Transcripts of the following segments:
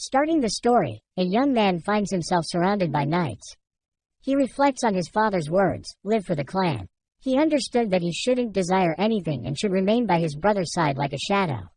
Starting the story, a young man finds himself surrounded by knights. He reflects on his father's words, live for the clan. He understood that he shouldn't desire anything and should remain by his brother's side like a shadow.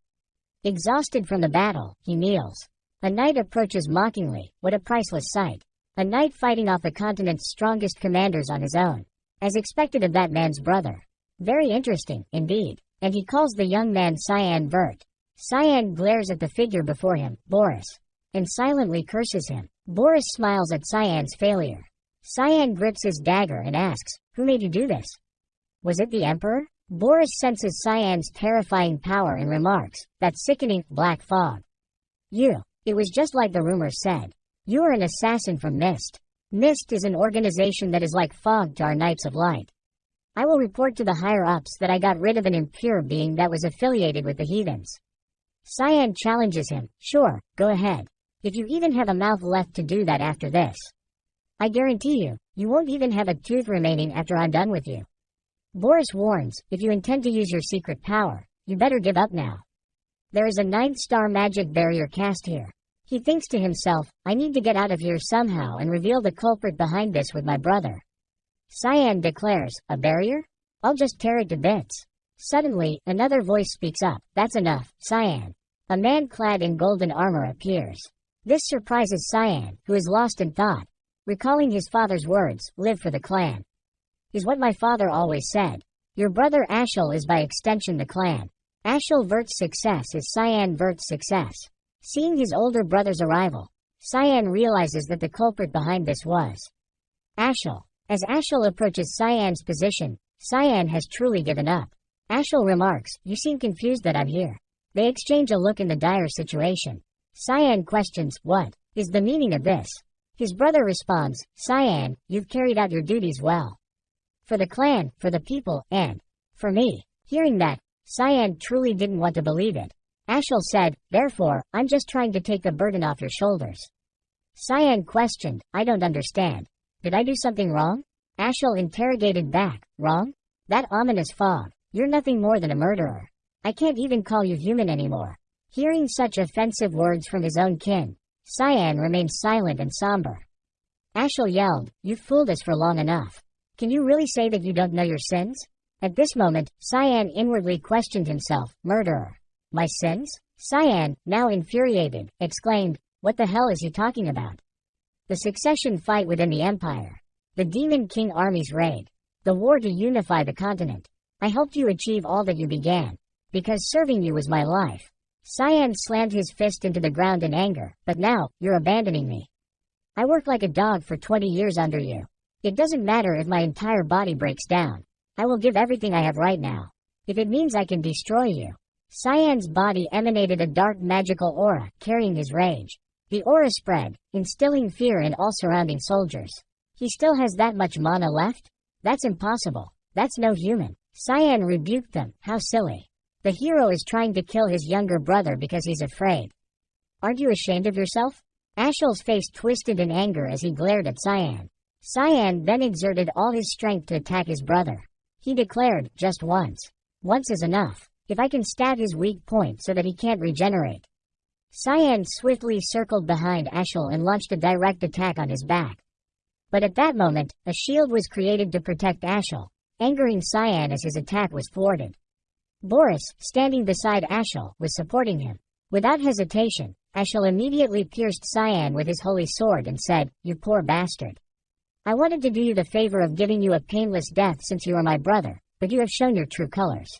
Exhausted from the battle, he kneels. A knight approaches mockingly, what a priceless sight. A knight fighting off the continent's strongest commanders on his own. As expected of that man's brother. Very interesting, indeed. And he calls the young man Cyan Vert. Cyan glares at the figure before him, Boris, and silently curses him. Boris smiles at Cyan's failure. Cyan grips his dagger and asks, who made you do this? Was it the Emperor? Boris senses Cyan's terrifying power and remarks, that sickening, black fog. You. It was just like the rumors said. You are an assassin from Mist. Mist is an organization that is like fog to our Knights of Light. I will report to the higher-ups that I got rid of an impure being that was affiliated with the heathens. Cyan challenges him, sure, go ahead. If you even have a mouth left to do that after this. I guarantee you, you won't even have a tooth remaining after I'm done with you. Boris warns, if you intend to use your secret power, you better give up now. There is a 9th-star magic barrier cast here. He thinks to himself, I need to get out of here somehow and reveal the culprit behind this with my brother. Cyan declares, a barrier? I'll just tear it to bits. Suddenly, another voice speaks up, that's enough, Cyan. A man clad in golden armor appears. This surprises Cyan, who is lost in thought. Recalling his father's words, live for the clan. Is what my father always said. Your brother Ashel is by extension the clan. Ashel Vert's success is Cyan Vert's success. Seeing his older brother's arrival, Cyan realizes that the culprit behind this was Ashel. As Ashel approaches Cyan's position, Cyan has truly given up. Ashel remarks, you seem confused that I'm here. They exchange a look in the dire situation. Cyan questions, what is the meaning of this? His brother responds, Cyan, you've carried out your duties well. For the clan, for the people, and for me. Hearing that, Cyan truly didn't want to believe it. Ashel said, therefore, I'm just trying to take the burden off your shoulders. Cyan questioned, I don't understand. Did I do something wrong? Ashel interrogated back, wrong? That ominous fog. You're nothing more than a murderer. I can't even call you human anymore. Hearing such offensive words from his own kin, Cyan remained silent and somber. Ashel yelled, you've fooled us for long enough. Can you really say that you don't know your sins? At this moment, Cyan inwardly questioned himself, murderer. My sins? Cyan, now infuriated, exclaimed, what the hell is he talking about? The succession fight within the Empire. The Demon King army's raid. The war to unify the continent. I helped you achieve all that you began. Because serving you was my life. Cyan slammed his fist into the ground in anger, but now, you're abandoning me. I worked like a dog for 20 years under you. It doesn't matter if my entire body breaks down. I will give everything I have right now. If it means I can destroy you. Cyan's body emanated a dark magical aura, carrying his rage. The aura spread, instilling fear in all surrounding soldiers. He still has that much mana left? That's impossible. That's no human. Cyan rebuked them, how silly. The hero is trying to kill his younger brother because he's afraid. Aren't you ashamed of yourself? Ashel's face twisted in anger as he glared at Cyan. Cyan then exerted all his strength to attack his brother. He declared, just once. Once is enough. If I can stab his weak point so that he can't regenerate. Cyan swiftly circled behind Ashel and launched a direct attack on his back. But at that moment, a shield was created to protect Ashel, angering Cyan as his attack was thwarted. Boris, standing beside Ashel, was supporting him. Without hesitation, Ashel immediately pierced Cyan with his holy sword and said, you poor bastard. I wanted to do you the favor of giving you a painless death since you are my brother, but you have shown your true colors.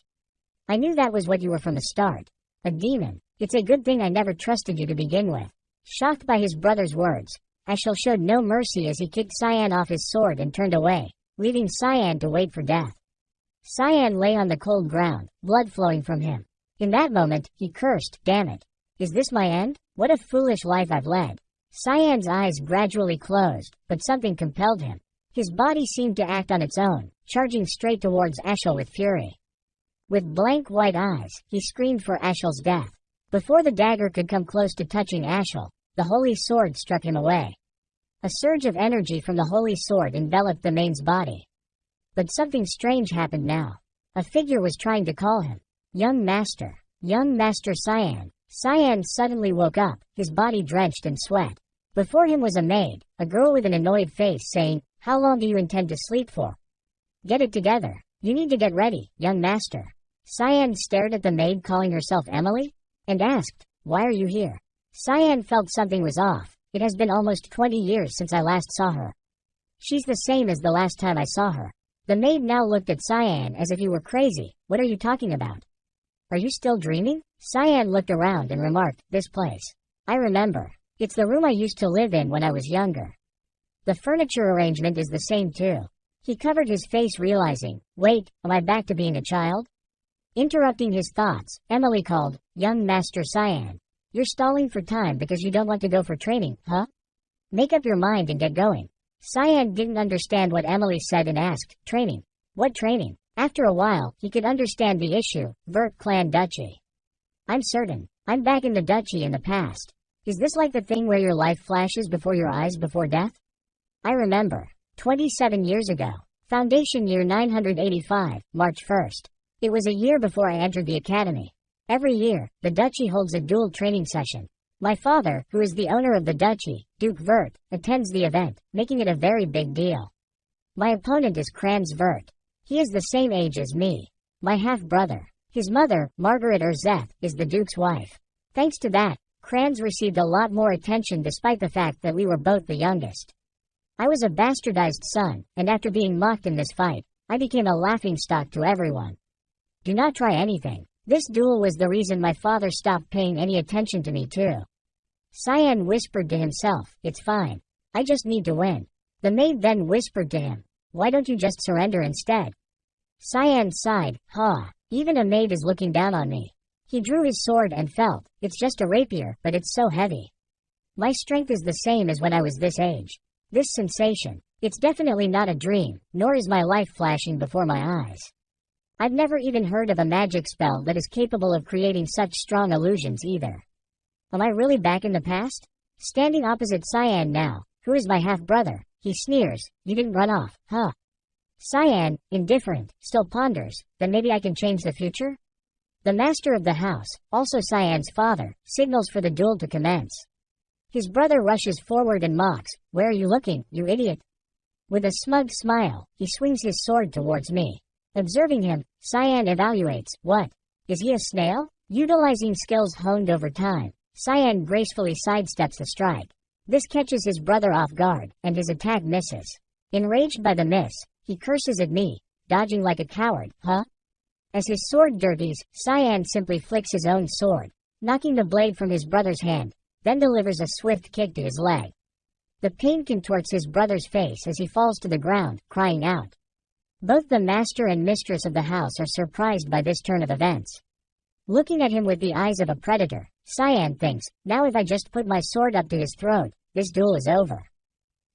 I knew that was what you were from the start. A demon. It's a good thing I never trusted you to begin with. Shocked by his brother's words, Ashel showed no mercy as he kicked Cyan off his sword and turned away, leaving Cyan to wait for death. Cyan lay on the cold ground, blood flowing from him. In that moment, he cursed, damn it. Is this my end? What a foolish life I've led. Cyan's eyes gradually closed, but something compelled him. His body seemed to act on its own, charging straight towards Ashel with fury. With blank white eyes, he screamed for Ashel's death. Before the dagger could come close to touching Ashel, the holy sword struck him away. A surge of energy from the holy sword enveloped the man's body. But something strange happened now. A figure was trying to call him. Young Master Cyan. Cyan suddenly woke up, his body drenched in sweat. Before him was a maid, a girl with an annoyed face saying, "How long do you intend to sleep for? Get it together. You need to get ready, young master." Cyan stared at the maid calling herself Emily, and asked, "Why are you here?" Cyan felt something was off. It has been almost 20 years since I last saw her. She's the same as the last time I saw her. The maid now looked at Cyan as if he were crazy. "What are you talking about? Are you still dreaming?" Cyan looked around and remarked, "This place. I remember. It's the room I used to live in when I was younger. The furniture arrangement is the same too." He covered his face realizing, "Wait, am I back to being a child?" Interrupting his thoughts, Emily called, "Young Master Cyan. You're stalling for time because you don't want to go for training, huh? Make up your mind and get going." Cyan didn't understand what Emily said and asked, "Training? What training?" After a while, he could understand the issue, Vert Clan Duchy. "I'm certain. I'm back in the duchy in the past. Is this like the thing where your life flashes before your eyes before death? I remember. 27 years ago. Foundation year 985, March 1st. It was a year before I entered the academy. Every year, the duchy holds a dual training session. My father, who is the owner of the duchy, Duke Vert, attends the event, making it a very big deal. My opponent is Kranz Vert. He is the same age as me. My half-brother. His mother, Margaret Erzeth, is the Duke's wife. Thanks to that, Kranz received a lot more attention despite the fact that we were both the youngest. I was a bastardized son, and after being mocked in this fight, I became a laughingstock to everyone. Do not try anything. This duel was the reason my father stopped paying any attention to me too." Cyan whispered to himself, "It's fine. I just need to win." The maid then whispered to him, "Why don't you just surrender instead?" Cyan sighed, Even a maid is looking down on me." He drew his sword and felt, "It's just a rapier, but it's so heavy. My strength is the same as when I was this age. This sensation, it's definitely not a dream, nor is my life flashing before my eyes. I've never even heard of a magic spell that is capable of creating such strong illusions either. Am I really back in the past?" Standing opposite Cyan now, who is my half-brother, he sneers, "You didn't run off, huh?" Cyan, indifferent, still ponders, "Then maybe I can change the future?" The master of the house, also Cyan's father, signals for the duel to commence. His brother rushes forward and mocks, "Where are you looking, you idiot?" With a smug smile, he swings his sword towards me. Observing him, Cyan evaluates, "What? Is he a snail?" Utilizing skills honed over time, Cyan gracefully sidesteps the strike. This catches his brother off guard, and his attack misses. Enraged by the miss, he curses at me, dodging like a coward, huh? As his sword dirties, Cyan simply flicks his own sword, knocking the blade from his brother's hand, then delivers a swift kick to his leg. The pain contorts his brother's face as he falls to the ground, crying out. Both the master and mistress of the house are surprised by this turn of events. Looking at him with the eyes of a predator, Cyan thinks, "Now if I just put my sword up to his throat, this duel is over."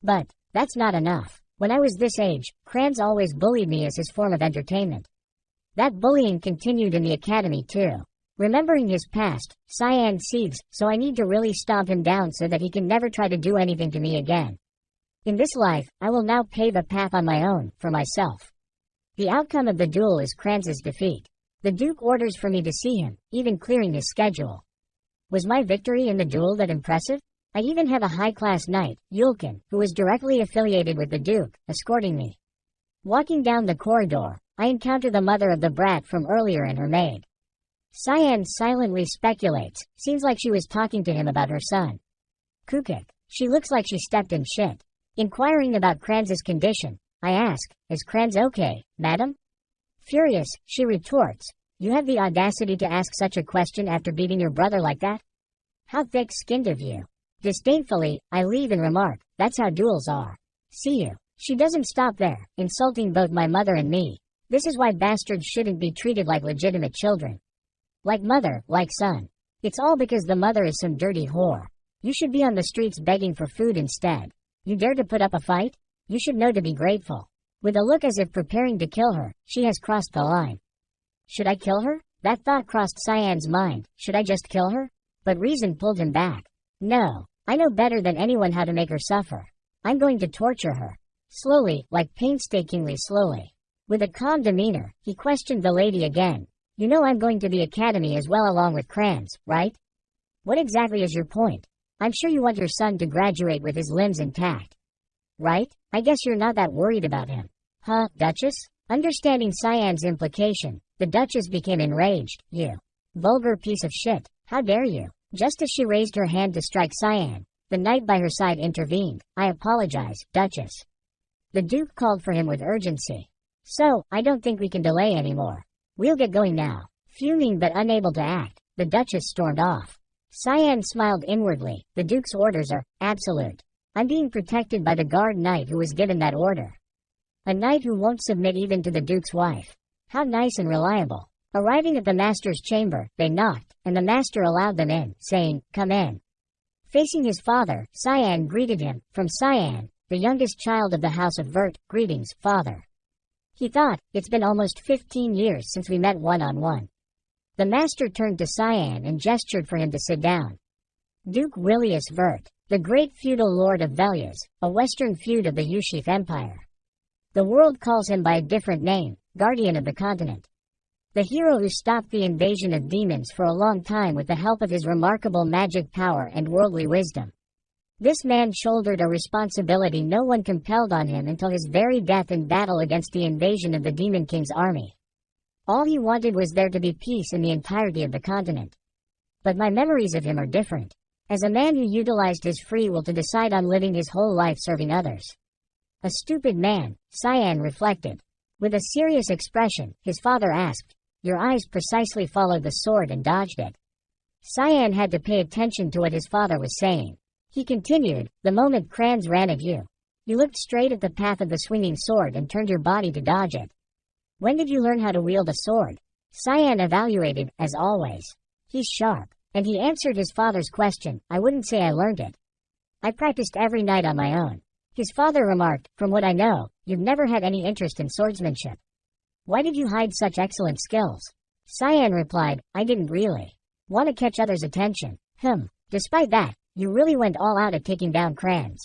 But that's not enough. When I was this age, Kranz always bullied me as his form of entertainment. That bullying continued in the academy too. Remembering his past, Cyan seethes, "So I need to really stomp him down so that he can never try to do anything to me again. In this life, I will now pave a path on my own, for myself." The outcome of the duel is Kranz's defeat. The Duke orders for me to see him, even clearing his schedule. Was my victory in the duel that impressive? I even have a high-class knight, Yulkin, who is directly affiliated with the Duke, escorting me. Walking down the corridor, I encounter the mother of the brat from earlier and her maid. Cyan silently speculates, seems like she was talking to him about her son. Kukik, she looks like she stepped in shit. Inquiring about Kranz's condition, I ask, "Is Kranz okay, madam?" Furious, she retorts, "You have the audacity to ask such a question after beating your brother like that? How thick-skinned of you." Disdainfully, I leave and remark, "That's how duels are. See you." She doesn't stop there, insulting both my mother and me. This is why bastards shouldn't be treated like legitimate children. Like mother, like son. It's all because the mother is some dirty whore. You should be on the streets begging for food instead. You dare to put up a fight? You should know to be grateful. With a look as if preparing to kill her, she has crossed the line. Should I kill her? That thought crossed Cyan's mind. Should I just kill her? But reason pulled him back. No, I know better than anyone how to make her suffer. I'm going to torture her. Slowly, like painstakingly slowly. With a calm demeanor, he questioned the lady again. "You know I'm going to the academy as well along with Kranz, right?" What exactly is your point? I'm sure you want your son to graduate with his limbs intact. Right? I guess you're not that worried about him. Huh, Duchess? Understanding Cyan's implication, the Duchess became enraged. You vulgar piece of shit. How dare you? Just as she raised her hand to strike Cyan, the knight by her side intervened. I apologize, Duchess. The Duke called for him with urgency. So, I don't think we can delay anymore. We'll get going now. Fuming but unable to act, the Duchess stormed off. Cyan smiled inwardly. The Duke's orders are absolute. I'm being protected by the guard knight who was given that order. A knight who won't submit even to the Duke's wife. How nice and reliable. Arriving at the master's chamber, they knocked, and the master allowed them in, saying, "Come in." Facing his father, Cyan greeted him. From Cyan, the youngest child of the House of Vert, greetings, father. He thought, it's been almost 15 years since we met one-on-one. The master turned to Cyan and gestured for him to sit down. Duke Willius Vert, the great feudal lord of Velias, a western feud of the Yushif Empire. The world calls him by a different name, guardian of the continent. The hero who stopped the invasion of demons for a long time with the help of his remarkable magic power and worldly wisdom. This man shouldered a responsibility no one compelled on him until his very death in battle against the invasion of the Demon King's army. All he wanted was there to be peace in the entirety of the continent. But my memories of him are different. As a man who utilized his free will to decide on living his whole life serving others. A stupid man, Cyan reflected. With a serious expression, his father asked, "Your eyes precisely followed the sword and dodged it." Cyan had to pay attention to what his father was saying. He continued, "The moment Kranz ran at you, you looked straight at the path of the swinging sword and turned your body to dodge it. When did you learn how to wield a sword?" Cyan evaluated, as always. He's sharp. And he answered his father's question, "I wouldn't say I learned it. I practiced every night on my own." His father remarked, "From what I know, you've never had any interest in swordsmanship. Why did you hide such excellent skills?" Cyan replied, "I didn't really want to catch others' attention." Despite that, you really went all out at taking down Kranz.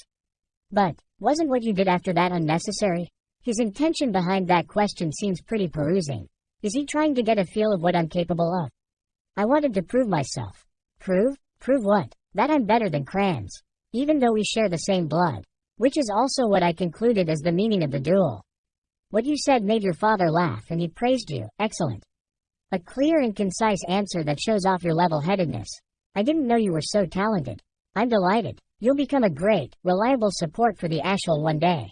But, wasn't what you did after that unnecessary? His intention behind that question seems pretty perusing. Is he trying to get a feel of what I'm capable of? I wanted to prove myself. Prove? Prove what? That I'm better than Kranz. Even though we share the same blood. Which is also what I concluded as the meaning of the duel. What you said made your father laugh and he praised you. Excellent. A clear and concise answer that shows off your level-headedness. I didn't know you were so talented. I'm delighted. You'll become a great, reliable support for the Ashel one day.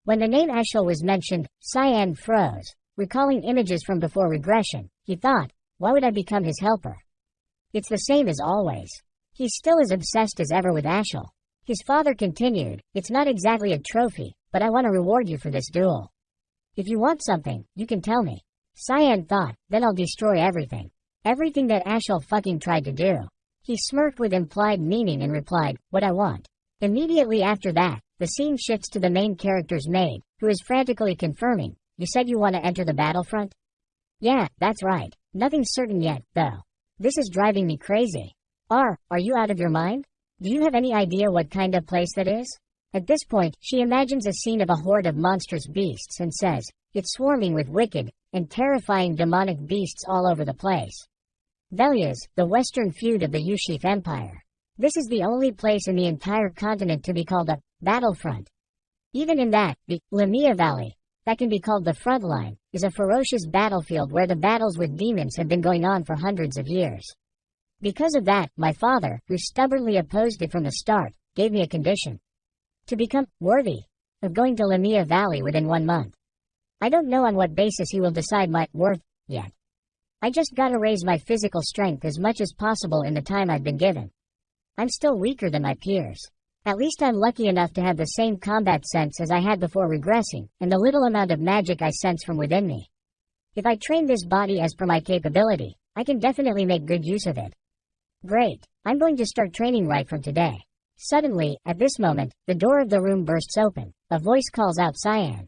When the name Ashel was mentioned, Cyan froze, recalling images from before regression. He thought, why would I become his helper? It's the same as always. He's still as obsessed as ever with Ashel. His father continued, it's not exactly a trophy, but I want to reward you for this duel. If you want something, you can tell me. Cyan thought, then I'll destroy everything. Everything that Ashel fucking tried to do. He smirked with implied meaning and replied, what I want. Immediately after that, the scene shifts to the main character's maid, who is frantically confirming, you said you want to enter the battlefront? Yeah, that's right. Nothing's certain yet, though. This is driving me crazy. Are you out of your mind? Do you have any idea what kind of place that is? At this point, she imagines a scene of a horde of monstrous beasts and says, it's swarming with wicked and terrifying demonic beasts all over the place. Velias, the western feud of the Yushif Empire. This is the only place in the entire continent to be called a battlefront. Even in that, the Lamia Valley, that can be called the front line, is a ferocious battlefield where the battles with demons have been going on for hundreds of years. Because of that, my father, who stubbornly opposed it from the start, gave me a condition. To become worthy of going to Lamia Valley within 1 month. I don't know on what basis he will decide my worth yet. I just gotta raise my physical strength as much as possible in the time I've been given. I'm still weaker than my peers. At least I'm lucky enough to have the same combat sense as I had before regressing, and the little amount of magic I sense from within me. If I train this body as per my capability, I can definitely make good use of it. Great. I'm going to start training right from today. Suddenly, at this moment, the door of the room bursts open. A voice calls out Cyan.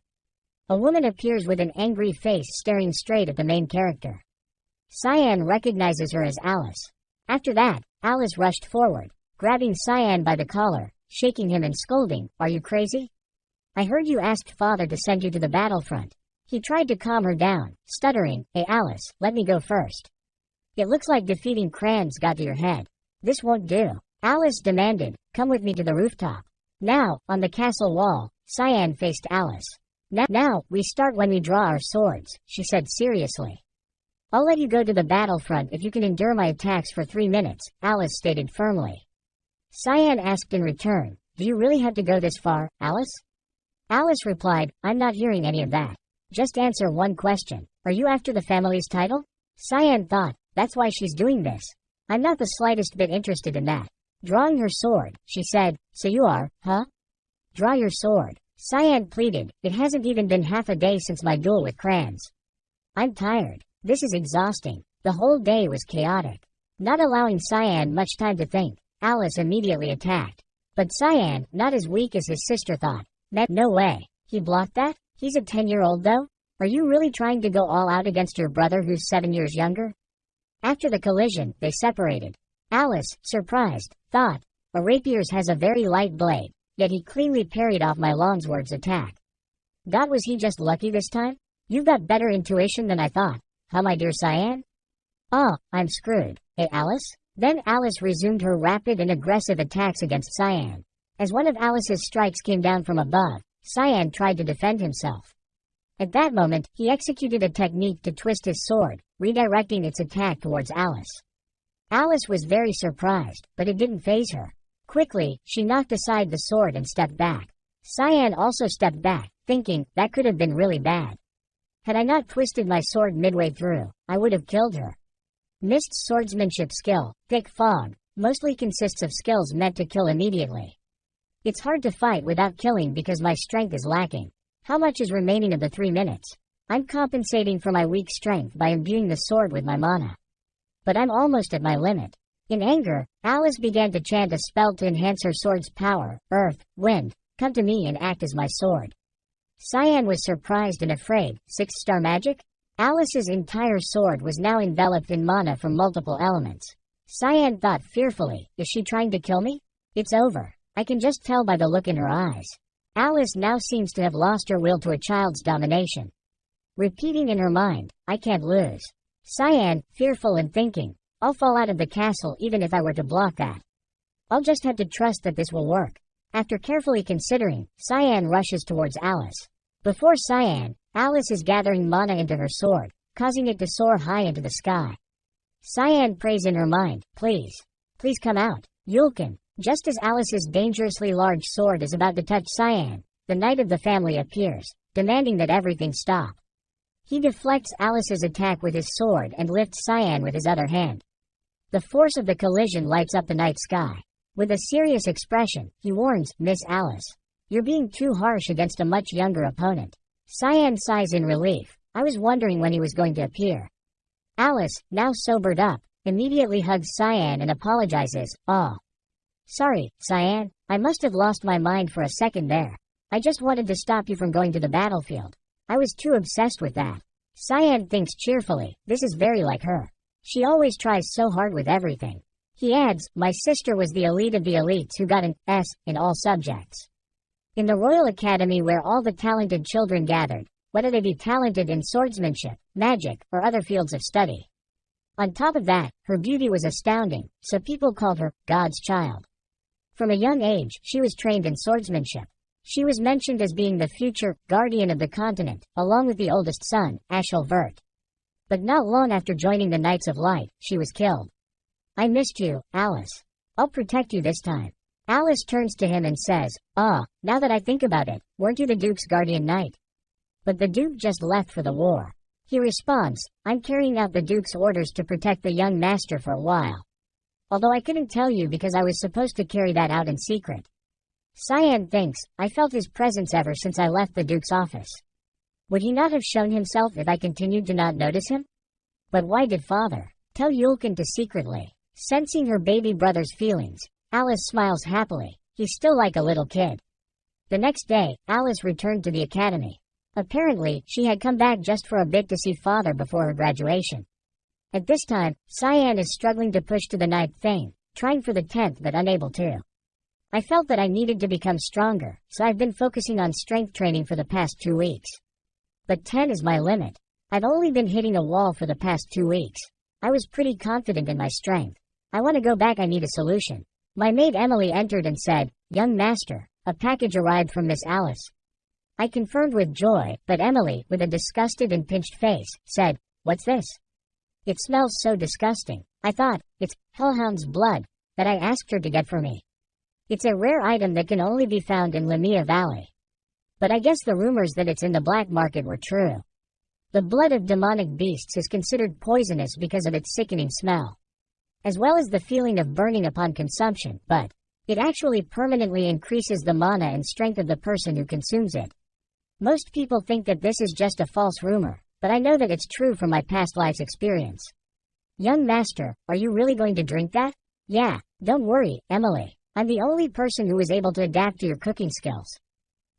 A woman appears with an angry face staring straight at the main character. Cyan recognizes her as Alice. After that, Alice rushed forward, grabbing Cyan by the collar, shaking him and scolding, are you crazy? I heard you asked father to send you to the battlefront. He tried to calm her down, stuttering, hey Alice, let me go first. It looks like defeating Kranz got to your head. This won't do. Alice demanded, come with me to the rooftop. Now, on the castle wall, Cyan faced Alice. Now, we start when we draw our swords, she said seriously. I'll let you go to the battlefront if you can endure my attacks for 3 minutes, Alice stated firmly. Cyan asked in return, do you really have to go this far, Alice? Alice replied, I'm not hearing any of that. Just answer one question. Are you after the family's title? Cyan thought, that's why she's doing this. I'm not the slightest bit interested in that. Drawing her sword, she said, so you are, huh? Draw your sword. Cyan pleaded, it hasn't even been half a day since my duel with Crans. I'm tired. This is exhausting. The whole day was chaotic. Not allowing Cyan much time to think, Alice immediately attacked. But Cyan, not as weak as his sister thought. No way. He blocked that? He's a 10-year-old though? Are you really trying to go all out against your brother who's 7 years younger? After the collision, they separated. Alice, surprised, thought, a rapier's has a very light blade, yet he cleanly parried off my longsword's attack. God, was he just lucky this time? You've got better intuition than I thought. Huh, my dear Cyan? Oh, I'm screwed. Eh, Alice? Then Alice resumed her rapid and aggressive attacks against Cyan. As one of Alice's strikes came down from above, Cyan tried to defend himself. At that moment, he executed a technique to twist his sword, redirecting its attack towards Alice. Alice was very surprised, but it didn't faze her. Quickly, she knocked aside the sword and stepped back. Cyan also stepped back, thinking, that could have been really bad. Had I not twisted my sword midway through, I would have killed her. Missed swordsmanship skill, thick fog, mostly consists of skills meant to kill immediately. It's hard to fight without killing because my strength is lacking. How much is remaining of the 3 minutes? I'm compensating for my weak strength by imbuing the sword with my mana. But I'm almost at my limit. In anger, Alice began to chant a spell to enhance her sword's power. Earth, wind, come to me and act as my sword. Cyan was surprised and afraid. 6-star magic? Alice's entire sword was now enveloped in mana from multiple elements. Cyan thought fearfully, is she trying to kill me? It's over. I can just tell by the look in her eyes. Alice now seems to have lost her will to a child's domination. Repeating in her mind, I can't lose. Cyan, fearful and thinking, I'll fall out of the castle even if I were to block that. I'll just have to trust that this will work. After carefully considering, Cyan rushes towards Alice. Before Cyan, Alice is gathering mana into her sword, causing it to soar high into the sky. Cyan prays in her mind, please come out, Yulkin. Just as Alice's dangerously large sword is about to touch Cyan, the knight of the family appears, demanding that everything stop. He deflects Alice's attack with his sword and lifts Cyan with his other hand. The force of the collision lights up the night sky. With a serious expression, he warns, Miss Alice, you're being too harsh against a much younger opponent. Cyan sighs in relief. I was wondering when he was going to appear. Alice, now sobered up, immediately hugs Cyan and apologizes. Oh. Sorry, Cyan, I must have lost my mind for a second there. I just wanted to stop you from going to the battlefield. I was too obsessed with that. Cyan thinks cheerfully, this is very like her. She always tries so hard with everything. He adds, my sister was the elite of the elites who got an S in all subjects. In the Royal Academy where all the talented children gathered, whether they be talented in swordsmanship, magic, or other fields of study. On top of that, her beauty was astounding, so people called her God's child. From a young age, she was trained in swordsmanship. She was mentioned as being the future guardian of the continent, along with the oldest son, Ashel Vert. But not long after joining the Knights of Light, she was killed. I missed you, Alice. I'll protect you this time. Alice turns to him and says, now that I think about it, weren't you the Duke's guardian knight? But the Duke just left for the war. He responds, I'm carrying out the Duke's orders to protect the young master for a while. Although I couldn't tell you because I was supposed to carry that out in secret. Cyan thinks, I felt his presence ever since I left the Duke's office. Would he not have shown himself if I continued to not notice him? But why did father tell Yulkin to secretly? Sensing her baby brother's feelings, Alice smiles happily. He's still like a little kid. The next day, Alice returned to the academy. Apparently, she had come back just for a bit to see father before her graduation. At this time, Cyan is struggling to push to the 9th thing, trying for the 10th but unable to. I felt that I needed to become stronger, so I've been focusing on strength training for the past 2 weeks. But 10 is my limit. I've only been hitting a wall for the past 2 weeks. I was pretty confident in my strength. I want to go back. I need a solution. My maid Emily entered and said, "Young master, a package arrived from Miss Alice." I confirmed with joy, but Emily, with a disgusted and pinched face, said, "What's this? It smells so disgusting." I thought, it's hellhound's blood that I asked her to get for me. It's a rare item that can only be found in Lamia Valley. But I guess the rumors that it's in the black market were true. The blood of demonic beasts is considered poisonous because of its sickening smell, as well as the feeling of burning upon consumption, but it actually permanently increases the mana and strength of the person who consumes it. Most people think that this is just a false rumor, but I know that it's true from my past life's experience. "Young master, are you really going to drink that?" "Yeah, don't worry, Emily. I'm the only person who was able to adapt to your cooking skills."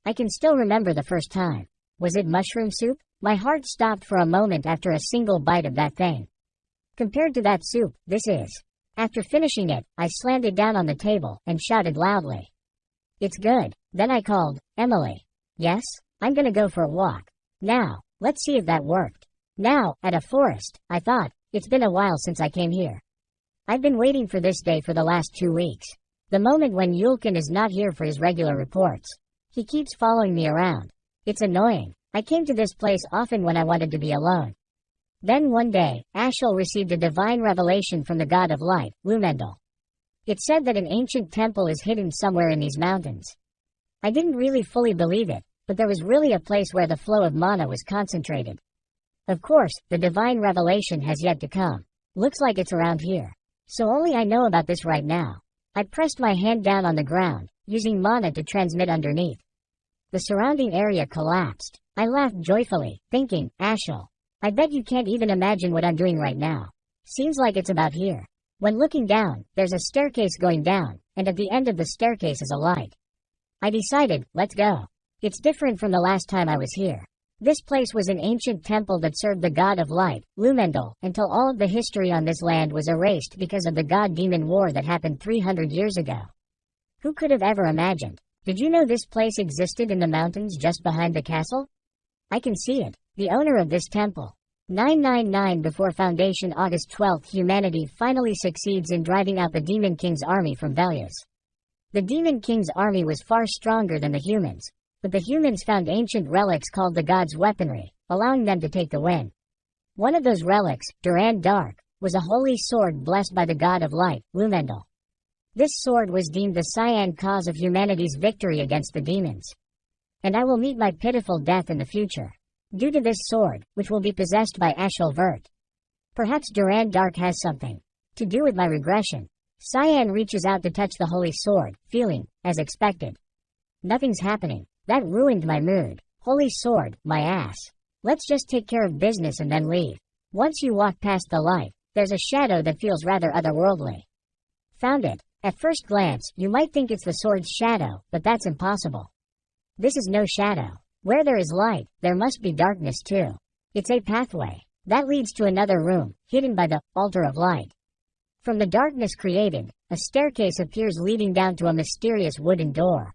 I can still remember the first time. Was it mushroom soup? My heart stopped for a moment after a single bite of that thing. Compared to that soup, this is. After finishing it, I slammed it down on the table and shouted loudly, "It's good." Then I called, "Emily." "Yes? I'm gonna go for a walk. Now, let's see if that worked." Now, at a forest, I thought, it's been a while since I came here. I've been waiting for this day for the last 2 weeks. The moment when Yulkin is not here for his regular reports. He keeps following me around. It's annoying. I came to this place often when I wanted to be alone. Then one day, Ashel received a divine revelation from the god of light, Lumendel. It said that an ancient temple is hidden somewhere in these mountains. I didn't really fully believe it, but there was really a place where the flow of mana was concentrated. Of course, the divine revelation has yet to come. Looks like it's around here. So only I know about this right now. I pressed my hand down on the ground, using mana to transmit underneath. The surrounding area collapsed. I laughed joyfully, thinking, "Ashel, I bet you can't even imagine what I'm doing right now. Seems like it's about here." When looking down, there's a staircase going down, and at the end of the staircase is a light. I decided, let's go. It's different from the last time I was here. This place was an ancient temple that served the god of light, Lumendel, until all of the history on this land was erased because of the god-demon war that happened 300 years ago. Who could have ever imagined? Did you know this place existed in the mountains just behind the castle? I can see it. The owner of this temple. 999 before Foundation August 12th, humanity finally succeeds in driving out the Demon King's army from Velius. The Demon King's army was far stronger than the humans, but the humans found ancient relics called the gods' weaponry, allowing them to take the win. One of those relics, Durand Dark, was a holy sword blessed by the god of light, Lumendel. This sword was deemed the cyan cause of humanity's victory against the demons. And I will meet my pitiful death in the future, due to this sword, which will be possessed by Ashel Vert. Perhaps Durand Dark has something to do with my regression. Cyan reaches out to touch the holy sword, feeling, as expected, nothing's happening. That ruined my mood. Holy sword, my ass. Let's just take care of business and then leave. Once you walk past the light, there's a shadow that feels rather otherworldly. Found it. At first glance, you might think it's the sword's shadow, but that's impossible. This is no shadow. Where there is light, there must be darkness too. It's a pathway that leads to another room, hidden by the altar of light. From the darkness created, a staircase appears leading down to a mysterious wooden door.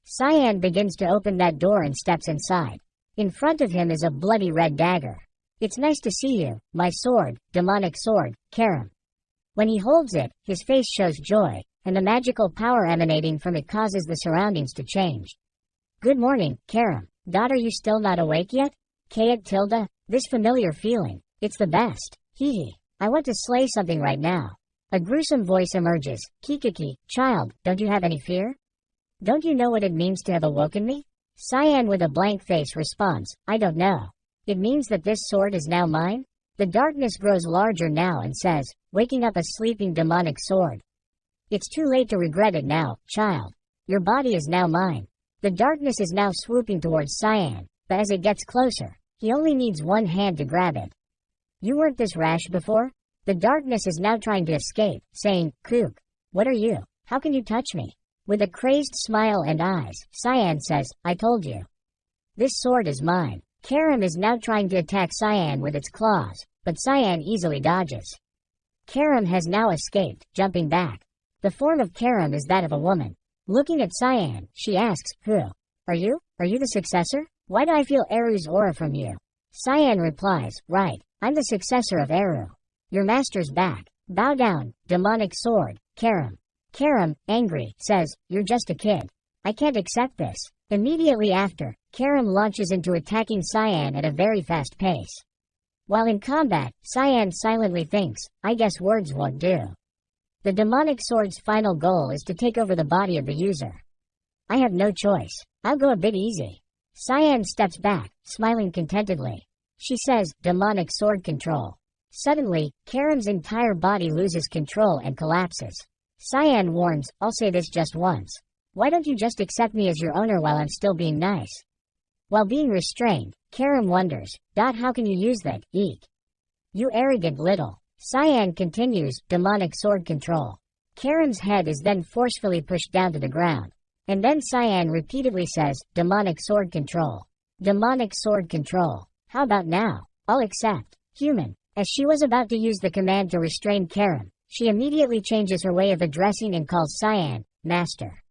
Cyan begins to open that door and steps inside. In front of him is a bloody red dagger. "It's nice to see you, my sword, demonic sword, Karam." When he holds it, his face shows joy, and the magical power emanating from it causes the surroundings to change. "Good morning, Karam. Daughter, you still not awake yet?" Kayat Tilda, this familiar feeling. It's the best. Hee hee. I want to slay something right now. A gruesome voice emerges. "Kikiki, child, don't you have any fear? Don't you know what it means to have awoken me?" Cyan with a blank face responds, "I don't know. It means that this sword is now mine?" The darkness grows larger now and says, waking up a sleeping demonic sword, "It's too late to regret it now, child. Your body is now mine." The darkness is now swooping towards Cyan, but as it gets closer, he only needs one hand to grab it. "You weren't this rash before?" The darkness is now trying to escape, saying, "Kook, what are you? How can you touch me?" With a crazed smile and eyes, Cyan says, "I told you. This sword is mine." Karam is now trying to attack Cyan with its claws, but Cyan easily dodges. Karam has now escaped, jumping back. The form of Karam is that of a woman. Looking at Cyan, she asks, "Who are you? Are you the successor? Why do I feel Eru's aura from you?" Cyan replies, "Right, I'm the successor of Eru. Your master's back." Bow down, demonic sword, Karam. Karam, angry, says, "You're just a kid. I can't accept this." Immediately after, Karam launches into attacking Cyan at a very fast pace. While in combat, Cyan silently thinks, "I guess words won't do." The demonic sword's final goal is to take over the body of the user. "I have no choice. I'll go a bit easy." Cyan steps back, smiling contentedly. She says, "Demonic sword control." Suddenly, Karam's entire body loses control and collapses. Cyan warns, "I'll say this just once. Why don't you just accept me as your owner while I'm still being nice?" While being restrained, Karam wonders, "How can you use that, eek? You arrogant little." Cyan continues, "Demonic sword control." Karam's head is then forcefully pushed down to the ground. And then Cyan repeatedly says, "Demonic sword control. Demonic sword control. How about now? I'll accept." Human. As she was about to use the command to restrain Karam, she immediately changes her way of addressing and calls Cyan, "Master."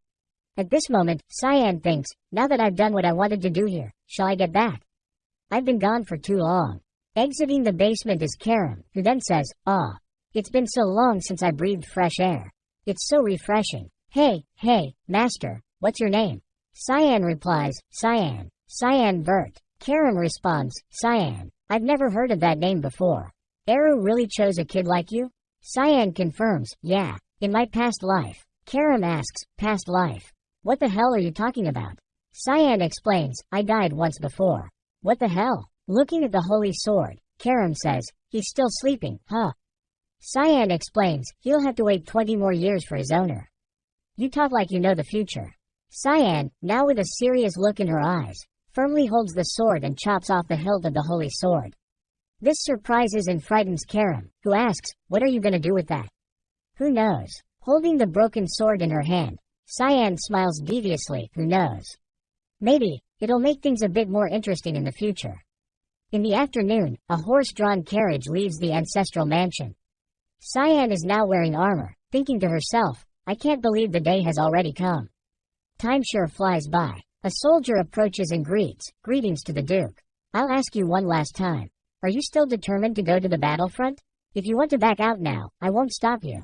At this moment, Cyan thinks, "Now that I've done what I wanted to do here, shall I get back? I've been gone for too long." Exiting the basement is Karam, who then says, "Ah, it's been so long since I breathed fresh air. It's so refreshing. Hey, master, what's your name?" Cyan replies, "Cyan. Cyan Vert." Karam responds, "Cyan, I've never heard of that name before. Eru really chose a kid like you?" Cyan confirms, "Yeah, in my past life." Karam asks, "Past life? What the hell are you talking about?" Cyan explains, "I died once before." "What the hell?" Looking at the holy sword, Karam says, "He's still sleeping, huh?" Cyan explains, "He'll have to wait 20 more years for his owner." "You talk like you know the future." Cyan, now with a serious look in her eyes, firmly holds the sword and chops off the hilt of the holy sword. This surprises and frightens Karam, who asks, "What are you gonna do with that?" "Who knows?" Holding the broken sword in her hand, Cyan smiles deviously, "Who knows? Maybe it'll make things a bit more interesting in the future." In the afternoon, a horse-drawn carriage leaves the ancestral mansion. Cyan is now wearing armor, thinking to herself, "I can't believe the day has already come. Time sure flies by." A soldier approaches and greets, "Greetings to the Duke. I'll ask you one last time. Are you still determined to go to the battlefront? If you want to back out now, I won't stop you."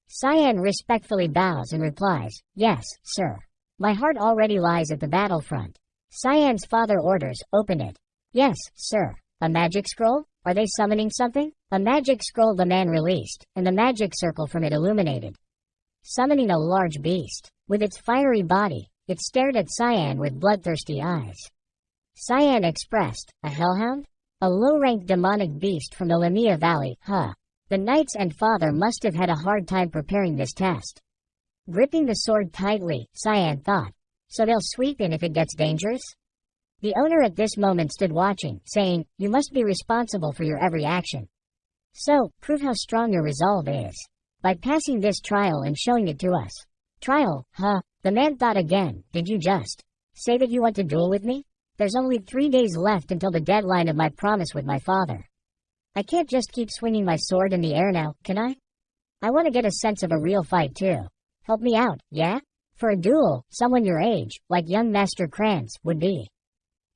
Cyan respectfully bows and replies, "Yes, sir. My heart already lies at the battlefront." Cyan's father orders, "Open it." "Yes, sir." "A magic scroll? Are they summoning something?" A magic scroll the man released, and the magic circle from it illuminated, summoning a large beast. With its fiery body, it stared at Cyan with bloodthirsty eyes. Cyan expressed, "A hellhound? A low-ranked demonic beast from the Lamia Valley, huh?" The knights and father must have had a hard time preparing this test. Gripping the sword tightly, Cyan thought, "So they'll sweep in if it gets dangerous?" The owner at this moment stood watching, saying, "You must be responsible for your every action. So, prove how strong your resolve is by passing this trial and showing it to us." "Trial, huh?" The man thought again, "Did you just say that you want to duel with me? There's only 3 days left until the deadline of my promise with my father. I can't just keep swinging my sword in the air now, can I? I want to get a sense of a real fight too. Help me out, yeah? For a duel, someone your age, like young Master Krantz, would be.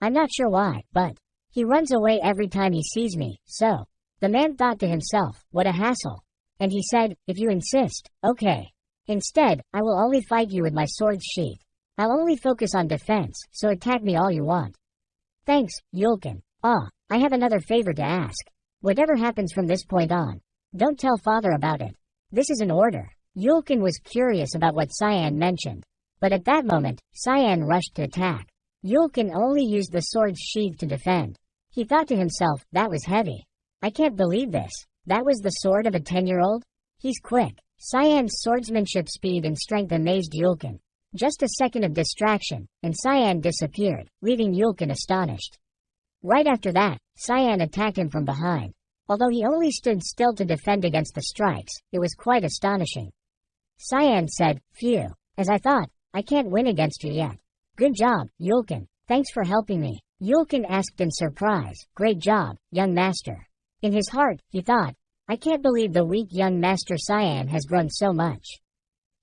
I'm not sure why, but he runs away every time he sees me, so." The man thought to himself, "What a hassle." And he said, "If you insist, okay. Instead, I will only fight you with my sword's sheath. I'll only focus on defense, so attack me all you want." "Thanks, Yulkin. I have another favor to ask. Whatever happens from this point on, don't tell father about it. This is an order." Yulkin was curious about what Cyan mentioned, but at that moment, Cyan rushed to attack. Yulkin only used the sword's sheath to defend. He thought to himself, "That was heavy. I can't believe this. That was the sword of a 10-year-old? He's quick." Cyan's swordsmanship speed and strength amazed Yulkin. Just a second of distraction, and Cyan disappeared, leaving Yulkin astonished. Right after that, Cyan attacked him from behind. Although he only stood still to defend against the strikes, it was quite astonishing. Cyan said, "Phew, as I thought, I can't win against you yet. Good job, Yulkin. Thanks for helping me." Yulkin asked in surprise, "Great job, young master." In his heart, he thought, "I can't believe the weak young Master Cyan has grown so much.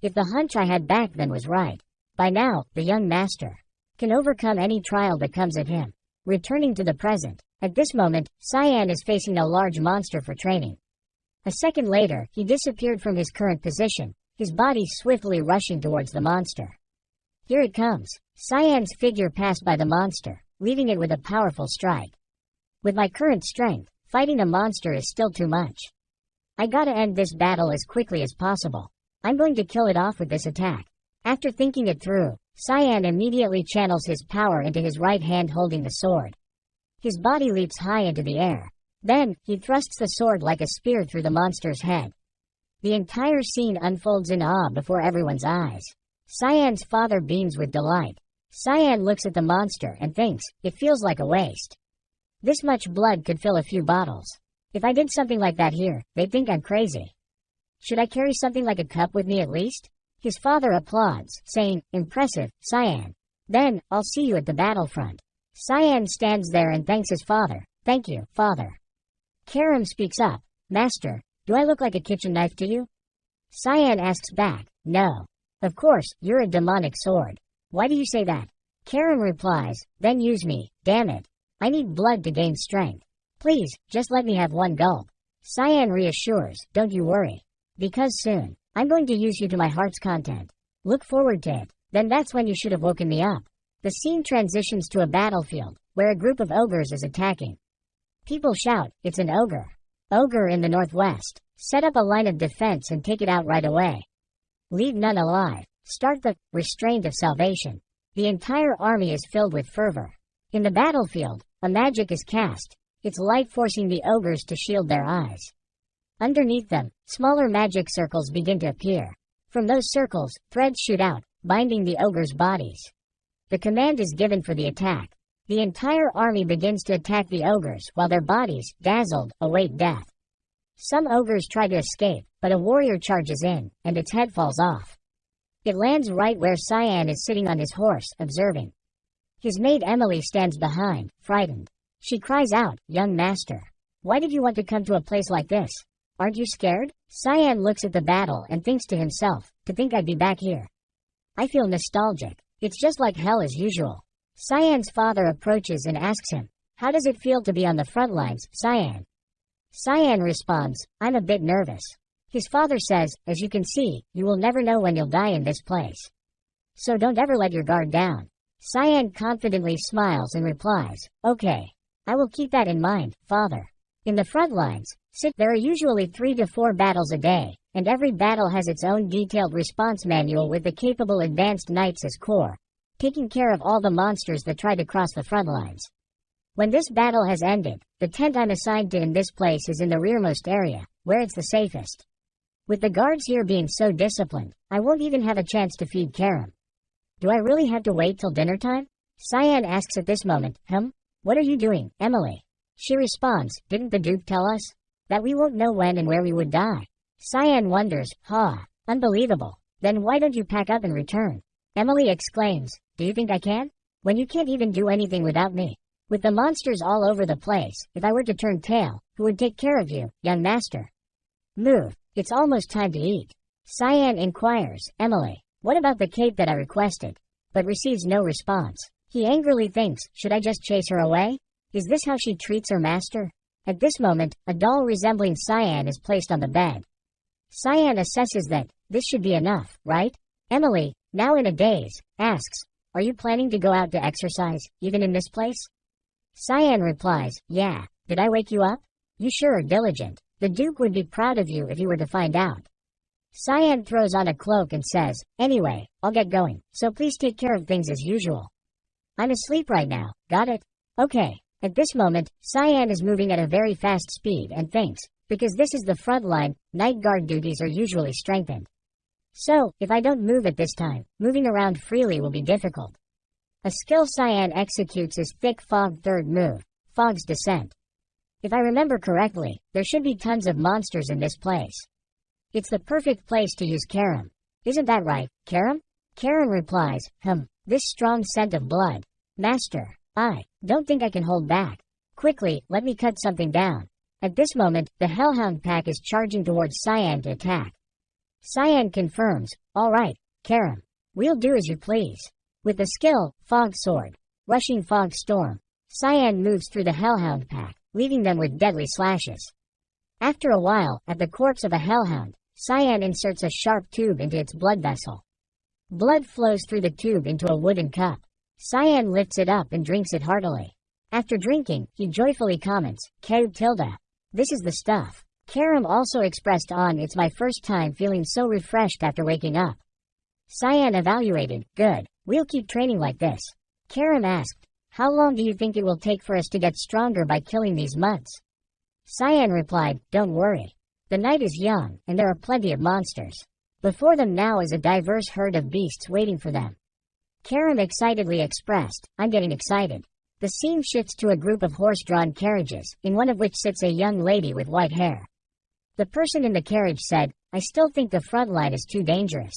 If the hunch I had back then was right, by now, the young master can overcome any trial that comes at him." Returning to the present, at this moment, Cyan is facing a large monster for training. A second later, he disappeared from his current position, his body swiftly rushing towards the monster. Here it comes. Cyan's figure passed by the monster, leaving it with a powerful strike. With my current strength, fighting a monster is still too much. I gotta end this battle as quickly as possible. I'm going to kill it off with this attack. After thinking it through, Cyan immediately channels his power into his right hand holding the sword. His body leaps high into the air. Then, he thrusts the sword like a spear through the monster's head. The entire scene unfolds in awe before everyone's eyes. Cyan's father beams with delight. Cyan looks at the monster and thinks, it feels like a waste. This much blood could fill a few bottles. If I did something like that here, they'd think I'm crazy. Should I carry something like a cup with me at least? His father applauds, saying, impressive, Cyan. Then, I'll see you at the battlefront. Cyan stands there and thanks his father. Thank you, father. Karam speaks up. Master, do I look like a kitchen knife to you? Cyan asks back, no. Of course, you're a demonic sword. Why do you say that? Karam replies, then use me, damn it. I need blood to gain strength. Please, just let me have one gulp. Cyan reassures, don't you worry. Because soon, I'm going to use you to my heart's content. Look forward to it. Then that's when you should have woken me up. The scene transitions to a battlefield, where a group of ogres is attacking. People shout, it's an ogre. Ogre in the northwest. Set up a line of defense and take it out right away. Leave none alive. Start the restraint of salvation. The entire army is filled with fervor. In the battlefield, a magic is cast, its light forcing the ogres to shield their eyes. Underneath them, smaller magic circles begin to appear. From those circles, threads shoot out, binding the ogres' bodies. The command is given for the attack. The entire army begins to attack the ogres while their bodies, dazzled, await death. Some ogres try to escape, but a warrior charges in, and its head falls off. It lands right where Cyan is sitting on his horse, observing. His maid Emily stands behind, frightened. She cries out, young master. Why did you want to come to a place like this? Aren't you scared? Cyan looks at the battle and thinks to himself, to think I'd be back here. I feel nostalgic. It's just like hell as usual. Cyan's father approaches and asks him, how does it feel to be on the front lines, Cyan? Cyan responds, I'm a bit nervous. His father says, as you can see, you will never know when you'll die in this place. So don't ever let your guard down. Cyan confidently smiles and replies, okay. I will keep that in mind, father. In the front lines, there are usually 3 to 4 battles a day, and every battle has its own detailed response manual with the capable advanced knights as core, taking care of all the monsters that try to cross the front lines. When this battle has ended, the tent I'm assigned to in this place is in the rearmost area, where it's the safest. With the guards here being so disciplined, I won't even have a chance to feed Karam. Do I really have to wait till dinner time? Cyan asks at this moment, What are you doing, Emily? She responds, didn't the Duke tell us that we won't know when and where we would die? Cyan wonders, unbelievable. Then why don't you pack up and return? Emily exclaims, do you think I can? When you can't even do anything without me. With the monsters all over the place, if I were to turn tail, who would take care of you, young master? Move, it's almost time to eat. Cyan inquires, Emily, what about the cape that I requested? But receives no response. He angrily thinks, should I just chase her away? Is this how she treats her master? At this moment, a doll resembling Cyan is placed on the bed. Cyan assesses that, this should be enough, right? Emily, now in a daze, asks, are you planning to go out to exercise, even in this place? Cyan replies, yeah, did I wake you up? You sure are diligent. The Duke would be proud of you if he were to find out. Cyan throws on a cloak and says, anyway, I'll get going, so please take care of things as usual. I'm asleep right now, got it? Okay. At this moment, Cyan is moving at a very fast speed and thinks, because this is the front line, night guard duties are usually strengthened. So, if I don't move at this time, moving around freely will be difficult. A skill Cyan executes is Thick Fog third move, Fog's Descent. If I remember correctly, there should be tons of monsters in this place. It's the perfect place to use Karam. Isn't that right, Karam? Karam replies, this strong scent of blood. Master, I don't think I can hold back. Quickly, let me cut something down. At this moment, the Hellhound pack is charging towards Cyan to attack. Cyan confirms, all right, Karam. We'll do as you please. With the skill, Fog Sword, Rushing Fog Storm, Cyan moves through the Hellhound pack, leaving them with deadly slashes. After a while, at the corpse of a hellhound, Cyan inserts a sharp tube into its blood vessel. Blood flows through the tube into a wooden cup. Cyan lifts it up and drinks it heartily. After drinking, he joyfully comments, "Keu tilde. This is the stuff." Karam also expressed on, "It's my first time feeling so refreshed after waking up." Cyan evaluated, "Good. We'll keep training like this." Karam asked, "How long do you think it will take for us to get stronger by killing these mutts?" Cyan replied, "Don't worry. The night is young, and there are plenty of monsters. Before them now is a diverse herd of beasts waiting for them." Karam excitedly expressed, "I'm getting excited." The scene shifts to a group of horse-drawn carriages, in one of which sits a young lady with white hair. The person in the carriage said, "I still think the front line is too dangerous.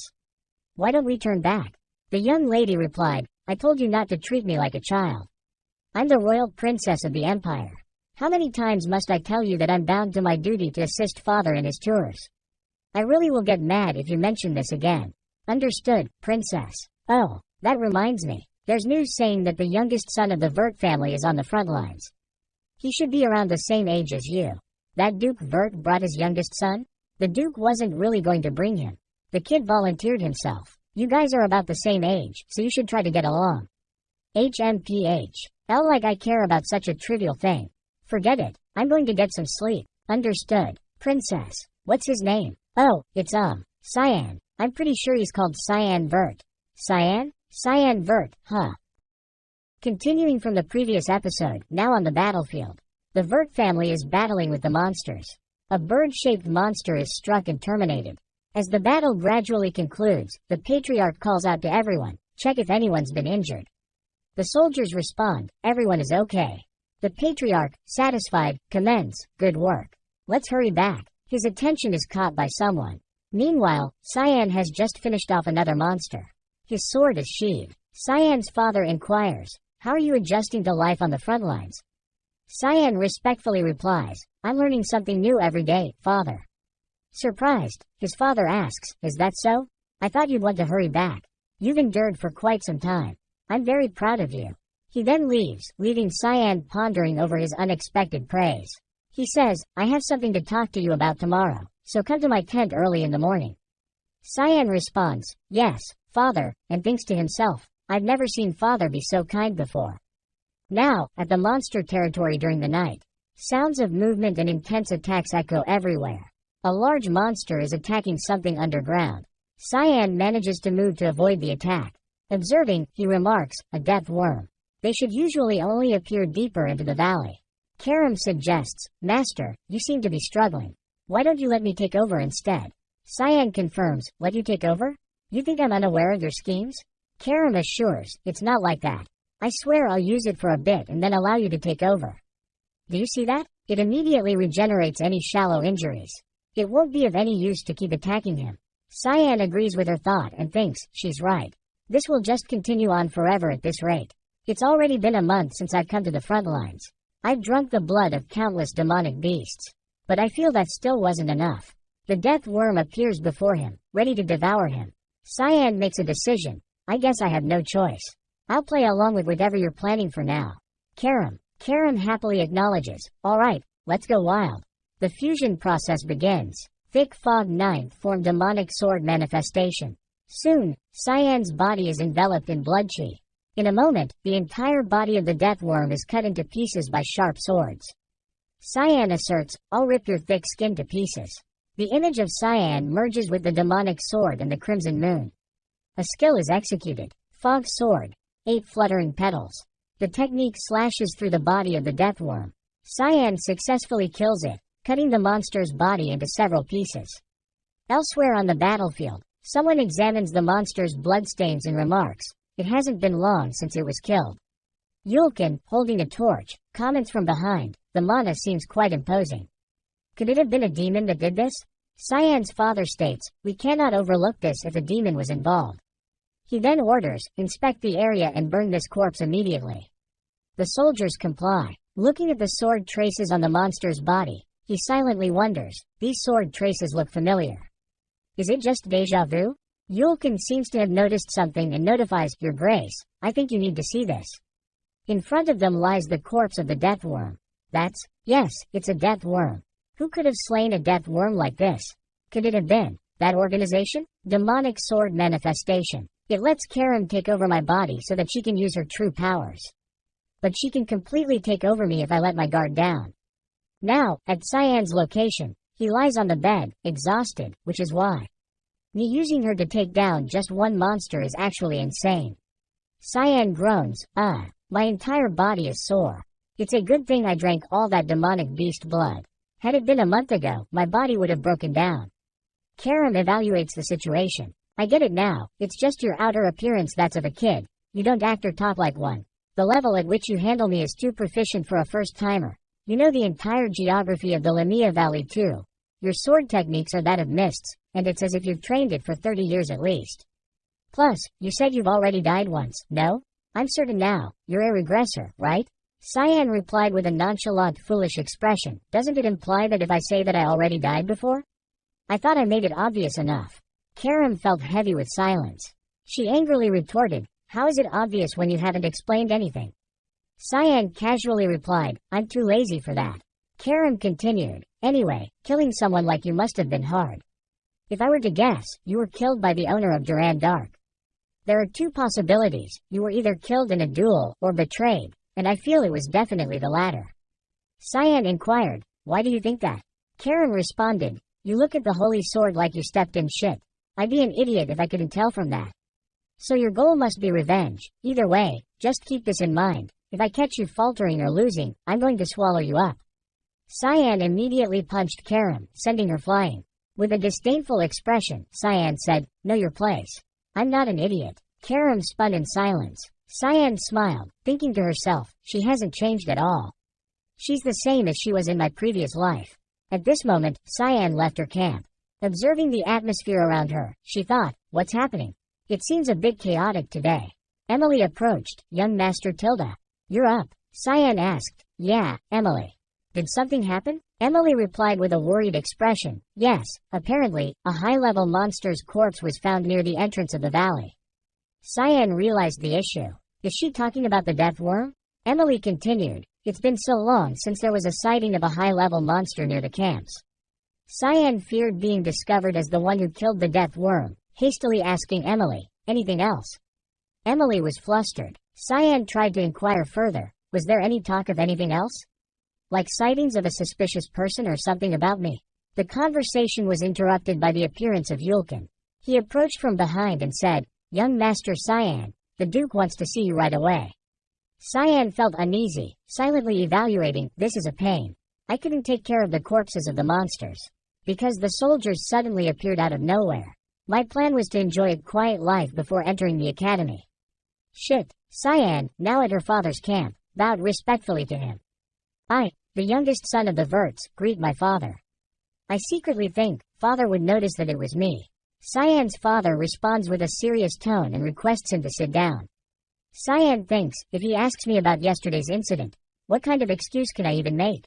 Why don't we turn back?" The young lady replied, "I told you not to treat me like a child. I'm the royal princess of the empire. How many times must I tell you that I'm bound to my duty to assist father in his tours? I really will get mad if you mention this again." "Understood, princess." "Oh, that reminds me. There's news saying that the youngest son of the Vert family is on the front lines. He should be around the same age as you. That Duke Vert brought his youngest son?" "The Duke wasn't really going to bring him. The kid volunteered himself. You guys are about the same age, so you should try to get along." "HMPH. L like I care about such a trivial thing. Forget it. I'm going to get some sleep." "Understood, princess. What's his name?" "Oh, it's Cyan. I'm pretty sure he's called Cyan Vert." "Cyan? Cyan Vert, huh?" Continuing from the previous episode, now on the battlefield. The Vert family is battling with the monsters. A bird-shaped monster is struck and terminated. As the battle gradually concludes, the patriarch calls out to everyone, "Check if anyone's been injured." The soldiers respond, "Everyone is okay." The patriarch, satisfied, commends, "Good work. Let's hurry back." His attention is caught by someone. Meanwhile, Cyan has just finished off another monster. His sword is sheathed. Cyan's father inquires, "How are you adjusting to life on the front lines?" Cyan respectfully replies, "I'm learning something new every day, father." Surprised, his father asks, "Is that so? I thought you'd want to hurry back. You've endured for quite some time. I'm very proud of you." He then leaves, leaving Cyan pondering over his unexpected praise. He says, "I have something to talk to you about tomorrow, so come to my tent early in the morning." Cyan responds, "Yes, father," and thinks to himself, "I've never seen father be so kind before." Now, at the monster territory during the night, sounds of movement and intense attacks echo everywhere. A large monster is attacking something underground. Cyan manages to move to avoid the attack. Observing, he remarks, "A death worm. They should usually only appear deeper into the valley." Karam suggests, "Master, you seem to be struggling. Why don't you let me take over instead?" Cyan confirms, "Let you take over? You think I'm unaware of your schemes?" Karam assures, "It's not like that. I swear I'll use it for a bit and then allow you to take over. Do you see that? It immediately regenerates any shallow injuries. It won't be of any use to keep attacking him." Cyan agrees with her thought and thinks, she's right. This will just continue on forever at this rate. It's already been a month since I've come to the front lines. I've drunk the blood of countless demonic beasts. But I feel that still wasn't enough. The death worm appears before him, ready to devour him. Cyan makes a decision. "I guess I have no choice. I'll play along with whatever you're planning for now." Karam happily acknowledges, "All right, let's go wild." The fusion process begins. Thick fog ninth form demonic sword manifestation. Soon, Cyan's body is enveloped in blood chi. In a moment, the entire body of the death worm is cut into pieces by sharp swords. Cyan asserts, "I'll rip your thick skin to pieces." The image of Cyan merges with the demonic sword and the crimson moon. A skill is executed. Fog sword. 8 fluttering petals. The technique slashes through the body of the death worm. Cyan successfully kills it, cutting the monster's body into several pieces. Elsewhere on the battlefield, someone examines the monster's bloodstains and remarks, "It hasn't been long since it was killed." Yulkin, holding a torch, comments from behind, "The mana seems quite imposing. Could it have been a demon that did this?" Cyan's father states, "We cannot overlook this if a demon was involved." He then orders, "Inspect the area and burn this corpse immediately." The soldiers comply. Looking at the sword traces on the monster's body, he silently wonders, "These sword traces look familiar. Is it just déjà vu?" Yulkin seems to have noticed something and notifies, "Your Grace, I think you need to see this." In front of them lies the corpse of the death worm. Yes, it's a death worm. Who could have slain a death worm like this? Could it have been that organization? Demonic Sword Manifestation. It lets Karen take over my body so that she can use her true powers. But she can completely take over me if I let my guard down. Now, at Cyan's location, he lies on the bed, exhausted, which is why me using her to take down just one monster is actually insane. Cyan groans, my entire body is sore. It's a good thing I drank all that demonic beast blood. Had it been a month ago, my body would have broken down. Karen evaluates the situation. I get it now, it's just your outer appearance that's of a kid. You don't act or talk like one. The level at which you handle me is too proficient for a first-timer. You know the entire geography of the Lamia Valley too. Your sword techniques are that of mists, and it's as if you've trained it for 30 years at least. Plus, you said you've already died once, no? I'm certain now, you're a regressor, right? Cyan replied with a nonchalant, foolish expression. Doesn't it imply that if I say that I already died before? I thought I made it obvious enough. Karen felt heavy with silence. She angrily retorted, how is it obvious when you haven't explained anything? Cyan casually replied, I'm too lazy for that. Karen continued, anyway, killing someone like you must have been hard. If I were to guess, you were killed by the owner of Duran Dark. There are two possibilities, you were either killed in a duel or betrayed, and I feel it was definitely the latter. Cyan inquired, why do you think that? Karen responded, you look at the holy sword like you stepped in shit. I'd be an idiot if I couldn't tell from that. So your goal must be revenge. Either way, just keep this in mind. If I catch you faltering or losing, I'm going to swallow you up. Cyan immediately punched Karen, sending her flying. With a disdainful expression, Cyan said, know your place. I'm not an idiot. Karen spun in silence. Cyan smiled, thinking to herself, she hasn't changed at all. She's the same as she was in my previous life. At this moment, Cyan left her camp. Observing the atmosphere around her, she thought, what's happening? It seems a bit chaotic today. Emily approached, young Master Tilda. You're up. Cyan asked, yeah, Emily. Did something happen? Emily replied with a worried expression, yes, apparently, a high-level monster's corpse was found near the entrance of the valley. Cyan realized the issue. Is she talking about the death worm? Emily continued, it's been so long since there was a sighting of a high-level monster near the camps. Cyan feared being discovered as the one who killed the death worm, hastily asking Emily, anything else? Emily was flustered. Cyan tried to inquire further, was there any talk of anything else? Like sightings of a suspicious person or something about me? The conversation was interrupted by the appearance of Yulkin. He approached from behind and said, young Master Cyan, the Duke wants to see you right away. Cyan felt uneasy, silently evaluating, this is a pain. I couldn't take care of the corpses of the monsters. Because the soldiers suddenly appeared out of nowhere. My plan was to enjoy a quiet life before entering the academy. Shit. Cyan, now at her father's camp, bowed respectfully to him. I, the youngest son of the Verts, greet my father. I secretly think, father would notice that it was me. Cyan's father responds with a serious tone and requests him to sit down. Cyan thinks, if he asks me about yesterday's incident, what kind of excuse can I even make?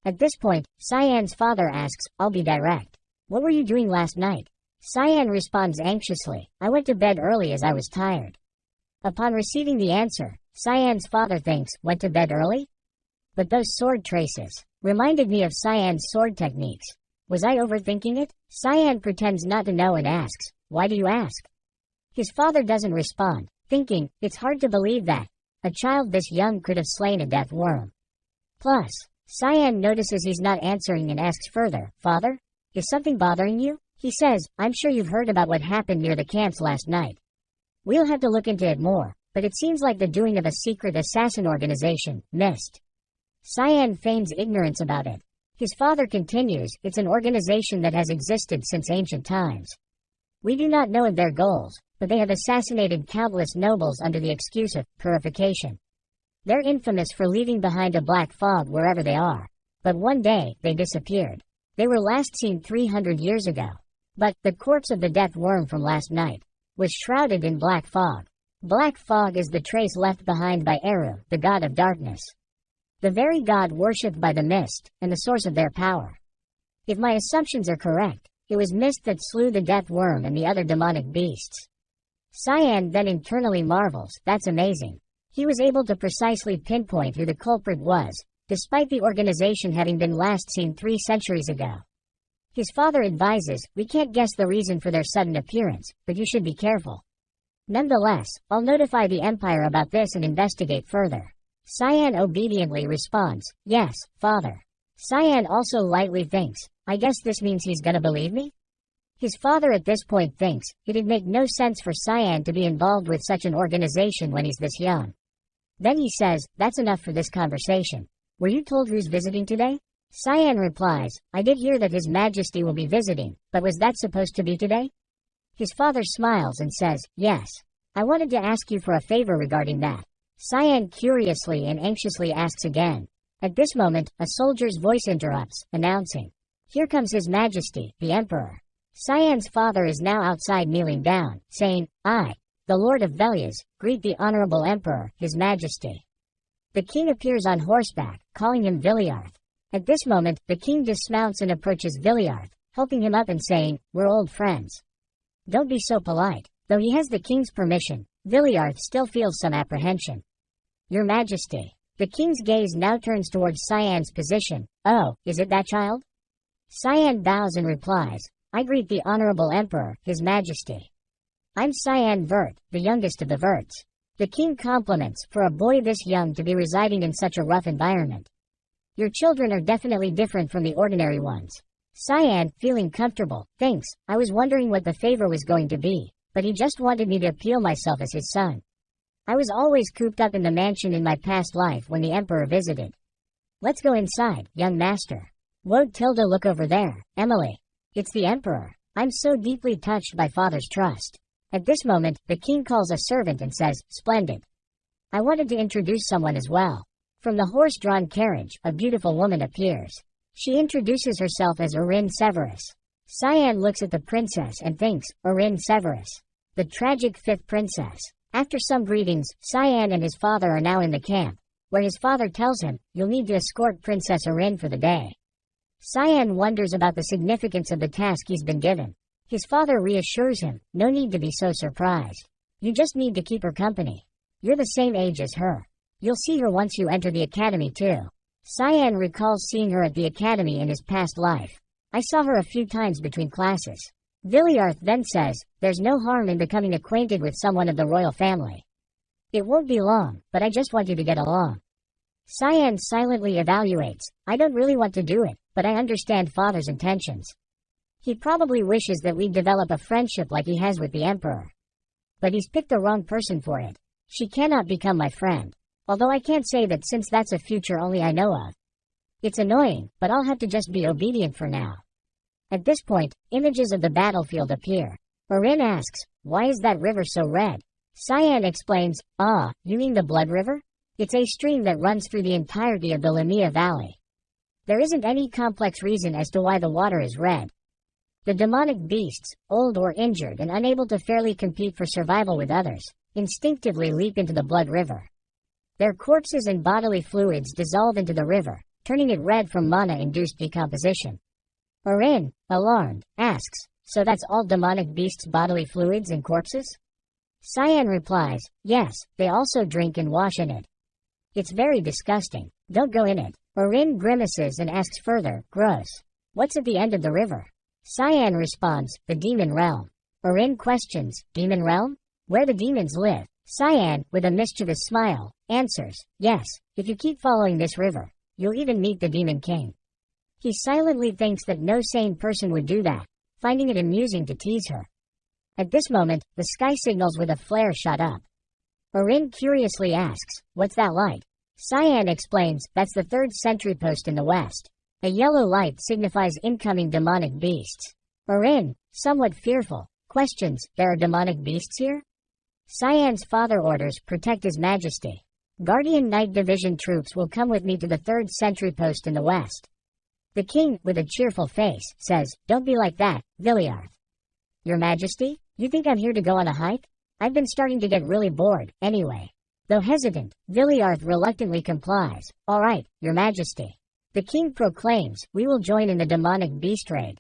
At this point, Cyan's father asks, I'll be direct. What were you doing last night? Cyan responds anxiously, I went to bed early as I was tired. Upon receiving the answer, Cyan's father thinks, went to bed early? But those sword traces reminded me of Cyan's sword techniques. Was I overthinking it? Cyan pretends not to know and asks, why do you ask? His father doesn't respond, thinking, it's hard to believe that a child this young could have slain a death worm. Plus, Cyan notices he's not answering and asks further, father, is something bothering you? He says, I'm sure you've heard about what happened near the camps last night. We'll have to look into it more, but it seems like the doing of a secret assassin organization, MIST. Cyan feigns ignorance about it. His father continues, it's an organization that has existed since ancient times. We do not know of their goals, but they have assassinated countless nobles under the excuse of purification. They're infamous for leaving behind a black fog wherever they are. But one day, they disappeared. They were last seen 300 years ago. But the corpse of the death worm from last night was shrouded in black fog. Black fog is the trace left behind by Eru, the god of darkness. The very god worshipped by the mist, and the source of their power. If my assumptions are correct, it was mist that slew the death worm and the other demonic beasts. Cyan then internally marvels, that's amazing. He was able to precisely pinpoint who the culprit was, despite the organization having been last seen 3 centuries ago. His father advises, we can't guess the reason for their sudden appearance, but you should be careful. Nonetheless, I'll notify the Empire about this and investigate further. Cyan obediently responds, yes, father. Cyan also lightly thinks, I guess this means he's gonna believe me? His father at this point thinks, it'd make no sense for Cyan to be involved with such an organization when he's this young. Then he says, that's enough for this conversation. Were you told who's visiting today? Cyan replies, I did hear that His Majesty will be visiting, but was that supposed to be today? His father smiles and says, yes. I wanted to ask you for a favor regarding that. Cyan curiously and anxiously asks again. At this moment, a soldier's voice interrupts, announcing, here comes His Majesty, the Emperor. Cyan's father is now outside kneeling down, saying, I, the Lord of Velias, greet the Honorable Emperor, His Majesty. The king appears on horseback, calling him Viliarth. At this moment, the king dismounts and approaches Viliarth, helping him up and saying, we're old friends. Don't be so polite. Though he has the king's permission, Viliarth still feels some apprehension. Your Majesty. The king's gaze now turns towards Cyan's position. Oh, is it that child? Cyan bows and replies, I greet the Honorable Emperor, His Majesty. I'm Cyan Vert, the youngest of the Verts. The king compliments for a boy this young to be residing in such a rough environment. Your children are definitely different from the ordinary ones. Cyan, feeling comfortable, thinks, I was wondering what the favor was going to be, but he just wanted me to appeal myself as his son. I was always cooped up in the mansion in my past life when the Emperor visited. Let's go inside, young master. Won't Tilda look over there, Emily? It's the Emperor. I'm so deeply touched by father's trust. At this moment, the king calls a servant and says, splendid. I wanted to introduce someone as well. From the horse-drawn carriage, a beautiful woman appears. She introduces herself as Orin Severus. Cyan looks at the princess and thinks, Orin Severus, the tragic 5th princess. After some greetings, Cyan and his father are now in the camp, where his father tells him, you'll need to escort Princess Orin for the day. Cyan wonders about the significance of the task he's been given. His father reassures him, no need to be so surprised. You just need to keep her company. You're the same age as her. You'll see her once you enter the academy too. Cyan recalls seeing her at the academy in his past life. I saw her a few times between classes. Viliarth then says, there's no harm in becoming acquainted with someone of the royal family. It won't be long, but I just want you to get along. Cyan silently evaluates, I don't really want to do it, but I understand father's intentions. He probably wishes that we'd develop a friendship like he has with the Emperor. But he's picked the wrong person for it. She cannot become my friend. Although I can't say that since that's a future only I know of. It's annoying, but I'll have to just be obedient for now. At this point, images of the battlefield appear. Orin asks, why is that river so red? Cyan explains, you mean the Blood River? It's a stream that runs through the entirety of the Lamia Valley. There isn't any complex reason as to why the water is red. The demonic beasts, old or injured and unable to fairly compete for survival with others, instinctively leap into the Blood River. Their corpses and bodily fluids dissolve into the river, turning it red from mana-induced decomposition. Orin, alarmed, asks, so that's all demonic beasts' bodily fluids and corpses? Cyan replies, yes, they also drink and wash in it. It's very disgusting. Don't go in it. Orin grimaces and asks further, gross. What's at the end of the river? Cyan responds, the demon realm. Orin questions, demon realm? Where the demons live? Cyan, with a mischievous smile, answers, yes, if you keep following this river, you'll even meet the Demon King. He silently thinks that no sane person would do that, finding it amusing to tease her. At this moment, the sky signals with a flare shot up. Orin curiously asks, what's that light? Cyan explains, that's the 3rd sentry post in the west. A yellow light signifies incoming demonic beasts. Orin, somewhat fearful, questions, there are demonic beasts here? Cyan's father orders, protect His Majesty. Guardian Night Division troops will come with me to the 3rd sentry post in the west. The king, with a cheerful face, says, don't be like that, Viliarth. Your Majesty, you think I'm here to go on a hike? I've been starting to get really bored, anyway. Though hesitant, Viliarth reluctantly complies. All right, Your Majesty. The king proclaims, we will join in the demonic beast raid.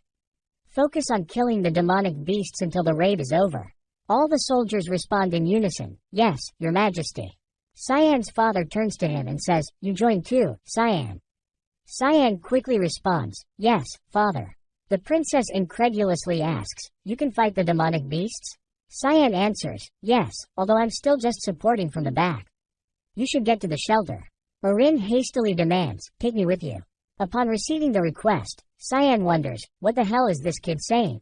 Focus on killing the demonic beasts until the raid is over. All the soldiers respond in unison, yes, Your Majesty. Cyan's father turns to him and says, "You join too, Cyan." Cyan quickly responds, "Yes, father." The princess incredulously asks, "You can fight the demonic beasts?" Cyan answers, "Yes, although I'm still just supporting from the back." "You should get to the shelter." Orin hastily demands, "Take me with you." Upon receiving the request, Cyan wonders, what the hell is this kid saying?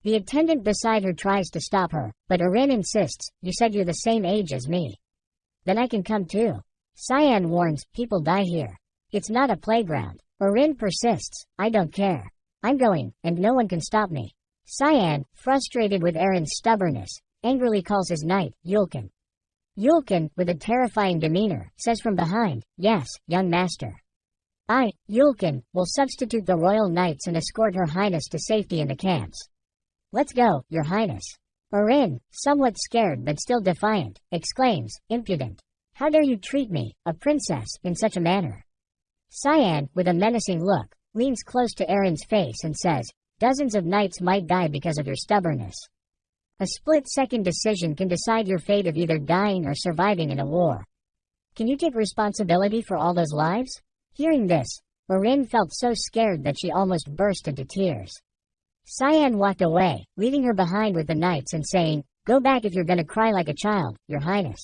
The attendant beside her tries to stop her, but Orin insists, "You said you're the same age as me. Then I can come too." Cyan warns, "People die here. It's not a playground." Orin persists, "I don't care. I'm going, and no one can stop me." Cyan, frustrated with Erin's stubbornness, angrily calls his knight, Yulkin. Yulkin, with a terrifying demeanor, says from behind, "Yes, young master. I, Yulkin, will substitute the royal knights and escort Her Highness to safety in the camps." "Let's go, Your Highness." Orin, somewhat scared but still defiant, exclaims, "Impudent! How dare you treat me, a princess, in such a manner?" Cyan, with a menacing look, leans close to Erin's face and says, "Dozens of knights might die because of your stubbornness. A split-second decision can decide your fate of either dying or surviving in a war. Can you take responsibility for all those lives?" Hearing this, Orin felt so scared that she almost burst into tears. Cyan walked away, leaving her behind with the knights and saying, "Go back if you're gonna cry like a child, Your Highness."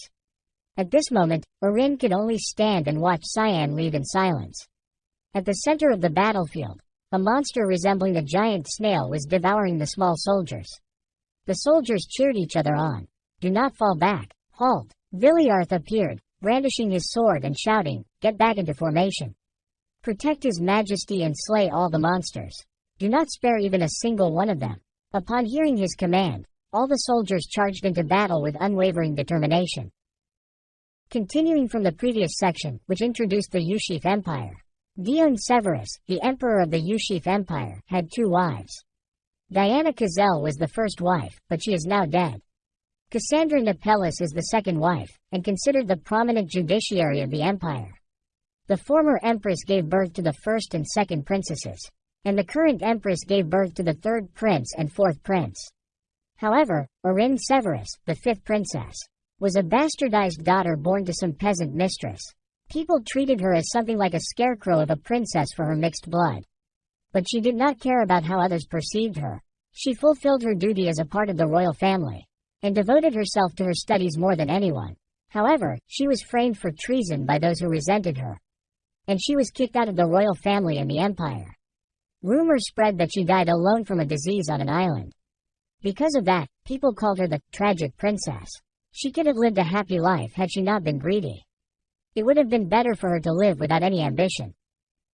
At this moment, Orin could only stand and watch Cyan leave in silence. At the center of the battlefield, a monster resembling a giant snail was devouring the small soldiers. The soldiers cheered each other on. "Do not fall back. Halt." Villiarth appeared, brandishing his sword and shouting, "Get back into formation. Protect His Majesty and slay all the monsters. Do not spare even a single one of them." Upon hearing his command, all the soldiers charged into battle with unwavering determination. Continuing from the previous section, which introduced the Yushif Empire. Dion Severus, the emperor of the Yushif Empire, had 2 wives. Diana Kazel was the first wife, but she is now dead. Cassandra Nepelus is the second wife, and considered the prominent judiciary of the empire. The former empress gave birth to the first and second princesses, and the current empress gave birth to the third prince and fourth prince. However, Orin Severus, the fifth princess, was a bastardized daughter born to some peasant mistress. People treated her as something like a scarecrow of a princess for her mixed blood. But she did not care about how others perceived her. She fulfilled her duty as a part of the royal family, and devoted herself to her studies more than anyone. However, she was framed for treason by those who resented her, and she was kicked out of the royal family and the empire. Rumors spread that she died alone from a disease on an island. Because of that, people called her the tragic princess. She could have lived a happy life had she not been greedy. It would have been better for her to live without any ambition.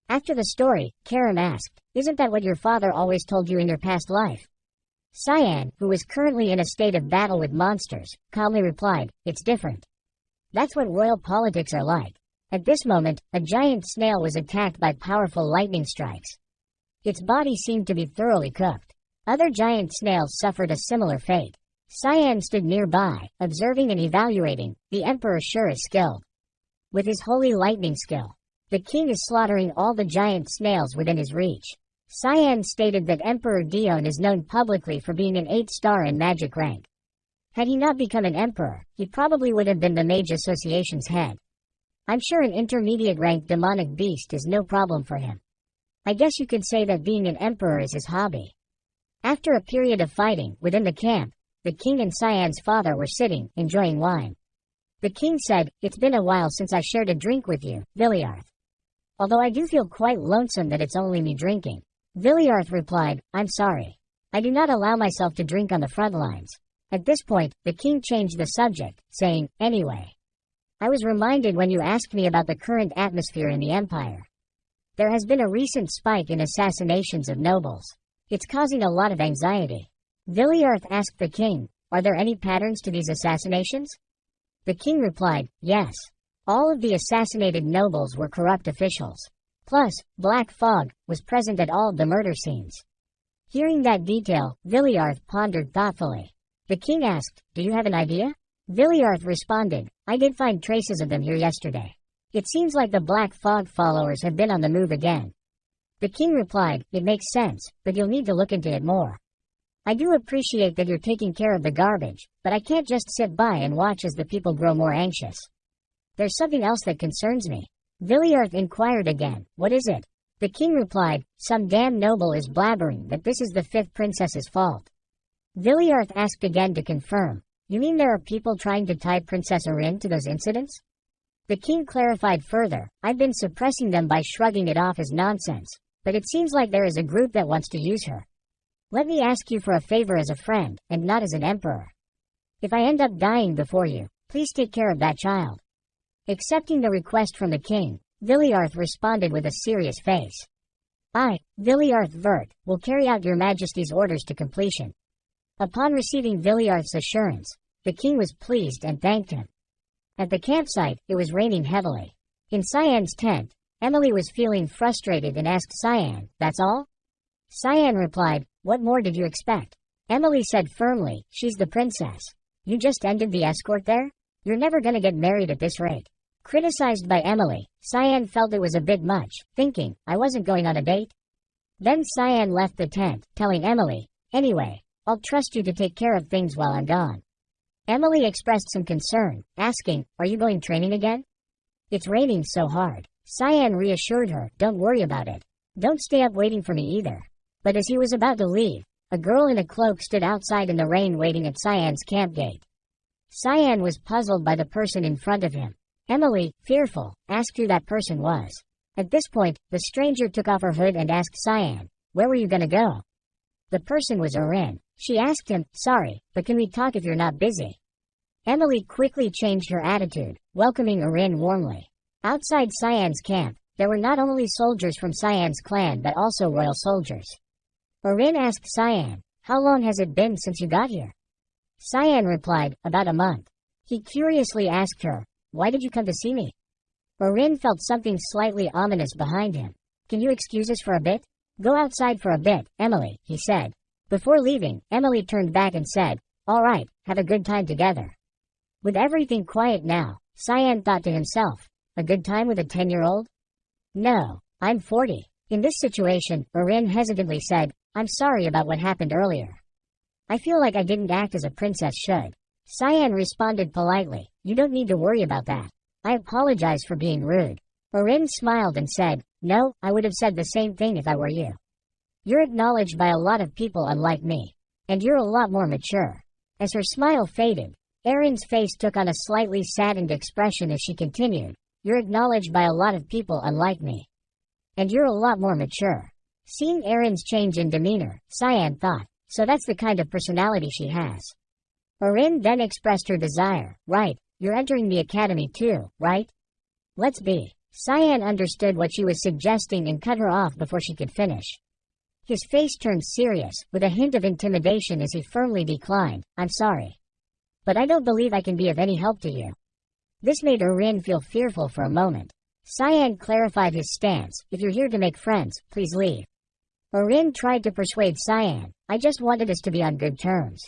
After the story, Karim asked, "Isn't that what your father always told you in your past life?" Cyan, who was currently in a state of battle with monsters, calmly replied, "It's different. That's what royal politics are like." At this moment, a giant snail was attacked by powerful lightning strikes. Its body seemed to be thoroughly cooked. Other giant snails suffered a similar fate. Cyan stood nearby, observing and evaluating. The emperor sure is skilled. With his holy lightning skill, the king is slaughtering all the giant snails within his reach. Cyan stated that Emperor Dion is known publicly for being an 8-star in magic rank. Had he not become an emperor, he probably would have been the Mage Association's head. I'm sure an intermediate rank demonic beast is no problem for him. I guess you could say that being an emperor is his hobby. After a period of fighting within the camp, the king and Cyan's father were sitting, enjoying wine. The king said, "It's been a while since I shared a drink with you, Villiarth. Although I do feel quite lonesome that it's only me drinking." Villiarth replied, "I'm sorry. I do not allow myself to drink on the front lines." At this point, the king changed the subject, saying, "Anyway, I was reminded when you asked me about the current atmosphere in the empire. There has been a recent spike in assassinations of nobles. It's causing a lot of anxiety." Villiarth asked the king, "Are there any patterns to these assassinations?" The king replied, "Yes. All of the assassinated nobles were corrupt officials. Plus, black fog was present at all of the murder scenes." Hearing that detail, Villiarth pondered thoughtfully. The king asked, "Do you have an idea?" Villiarth responded, "I did find traces of them here yesterday. It seems like the black fog followers have been on the move again." The king replied, "It makes sense, but you'll need to look into it more. I do appreciate that you're taking care of the garbage, but I can't just sit by and watch as the people grow more anxious." There's something else that concerns me. Villiarth inquired again. What is it? The king replied, some damn noble is blabbering that this is the fifth princess's fault. Villiarth asked again to confirm. You mean there are people trying to tie Princess Arin to those incidents? The king clarified further, I've been suppressing them by shrugging it off as nonsense, but it seems like there is a group that wants to use her. Let me ask you for a favor as a friend, and not as an emperor. If I end up dying before you, please take care of that child. Accepting the request from the king, Villiarth responded with a serious face. I, Villiarth Vert, will carry out your majesty's orders to completion. Upon receiving Villiarth's assurance, the king was pleased and thanked him. At the campsite, it was raining heavily. In Cyan's tent, Emily was feeling frustrated and asked Cyan, that's all? Cyan replied, what more did you expect? Emily said firmly, she's the princess. You just ended the escort there? You're never gonna get married at this rate. Criticized by Emily, Cyan felt it was a bit much, thinking, I wasn't going on a date. Then Cyan left the tent, telling Emily, anyway, I'll trust you to take care of things while I'm gone. Emily expressed some concern, asking, are you going training again? It's raining so hard. Cyan reassured her, don't worry about it. Don't stay up waiting for me either. But as he was about to leave, a girl in a cloak stood outside in the rain waiting at Cyan's camp gate. Cyan was puzzled by the person in front of him. Emily, fearful, asked who that person was. At this point, the stranger took off her hood and asked Cyan, where were you gonna go? The person was Arin. She asked him, sorry, but can we talk if you're not busy? Emily quickly changed her attitude, welcoming Arin warmly. Outside Cyan's camp, there were not only soldiers from Cyan's clan but also royal soldiers. Arin asked Cyan, how long has it been since you got here? Cyan replied, about a month. He curiously asked her, why did you come to see me? Arin felt something slightly ominous behind him. Can you excuse us for a bit? Go outside for a bit, Emily, he said. Before leaving, Emily turned back and said, all right, have a good time together. With everything quiet now, Cyan thought to himself, a good time with a 10-year-old? No, I'm 40. In this situation, Arin hesitantly said, I'm sorry about what happened earlier. I feel like I didn't act as a princess should. Cyan responded politely, you don't need to worry about that. I apologize for being rude. Arin smiled and said, no, I would have said the same thing if I were you. You're acknowledged by a lot of people unlike me. And you're a lot more mature. As her smile faded, Erin's face took on a slightly saddened expression as she continued, you're acknowledged by a lot of people unlike me. And you're a lot more mature. Seeing Erin's change in demeanor, Cyan thought, so that's the kind of personality she has. Arin then expressed her desire, right, you're entering the academy too, right? Let's be. Cyan understood what she was suggesting and cut her off before she could finish. His face turned serious, with a hint of intimidation as he firmly declined, I'm sorry. But I don't believe I can be of any help to you. This made Arin feel fearful for a moment. Cyan clarified his stance, if you're here to make friends, please leave. Arin tried to persuade Cyan, I just wanted us to be on good terms.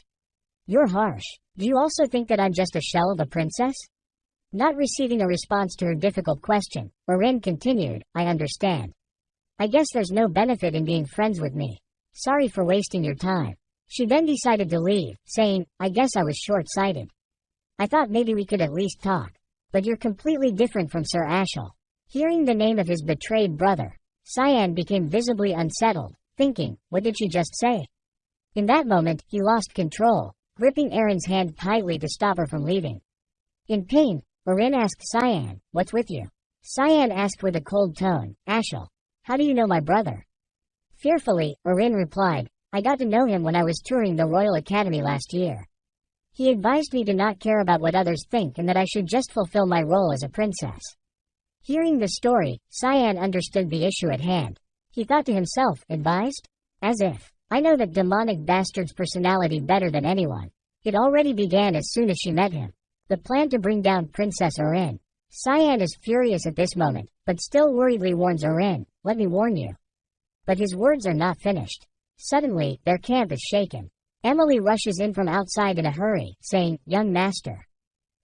You're harsh. Do you also think that I'm just a shell of a princess? Not receiving a response to her difficult question, Arin continued, I understand. I guess there's no benefit in being friends with me. Sorry for wasting your time. She then decided to leave, saying, I guess I was short-sighted. I thought maybe we could at least talk. But you're completely different from Sir Ashel. Hearing the name of his betrayed brother, Cyan became visibly unsettled, thinking, what did she just say? In that moment, he lost control, gripping Erin's hand tightly to stop her from leaving. In pain, Arin asked Cyan, what's with you? Cyan asked with a cold tone, Ashel, how do you know my brother? Fearfully, Arin replied, I got to know him when I was touring the Royal Academy last year. He advised me to not care about what others think and that I should just fulfill my role as a princess. Hearing the story, Cyan understood the issue at hand. He thought to himself, advised? As if. I know that demonic bastard's personality better than anyone. It already began as soon as she met him. The plan to bring down Princess Arin. Cyan is furious at this moment, but still worriedly warns Arin, let me warn you. But his words are not finished. Suddenly, their camp is shaken. Emily rushes in from outside in a hurry, saying, young master.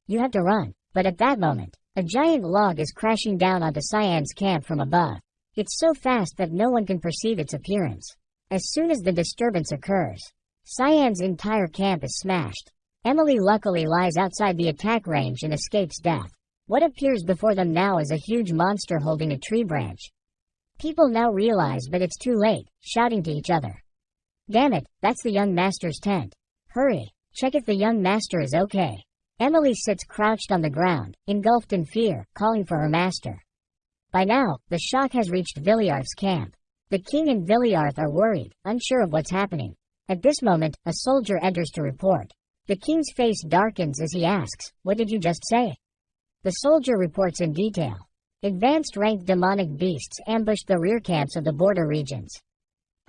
You have to run. But at that moment, a giant log is crashing down onto Cyan's camp from above. It's so fast that no one can perceive its appearance. As soon as the disturbance occurs, Cyan's entire camp is smashed. Emily luckily lies outside the attack range and escapes death. What appears before them now is a huge monster holding a tree branch. People now realize, but it's too late, shouting to each other. Damn it, that's the young master's tent. Hurry, check if the young master is okay. Emily sits crouched on the ground, engulfed in fear, calling for her master. By now, the shock has reached Villiarth's camp. The king and Villiarth are worried, unsure of what's happening. At this moment, a soldier enters to report. The king's face darkens as he asks, "What did you just say?" The soldier reports in detail. Advanced ranked demonic beasts ambushed the rear camps of the border regions.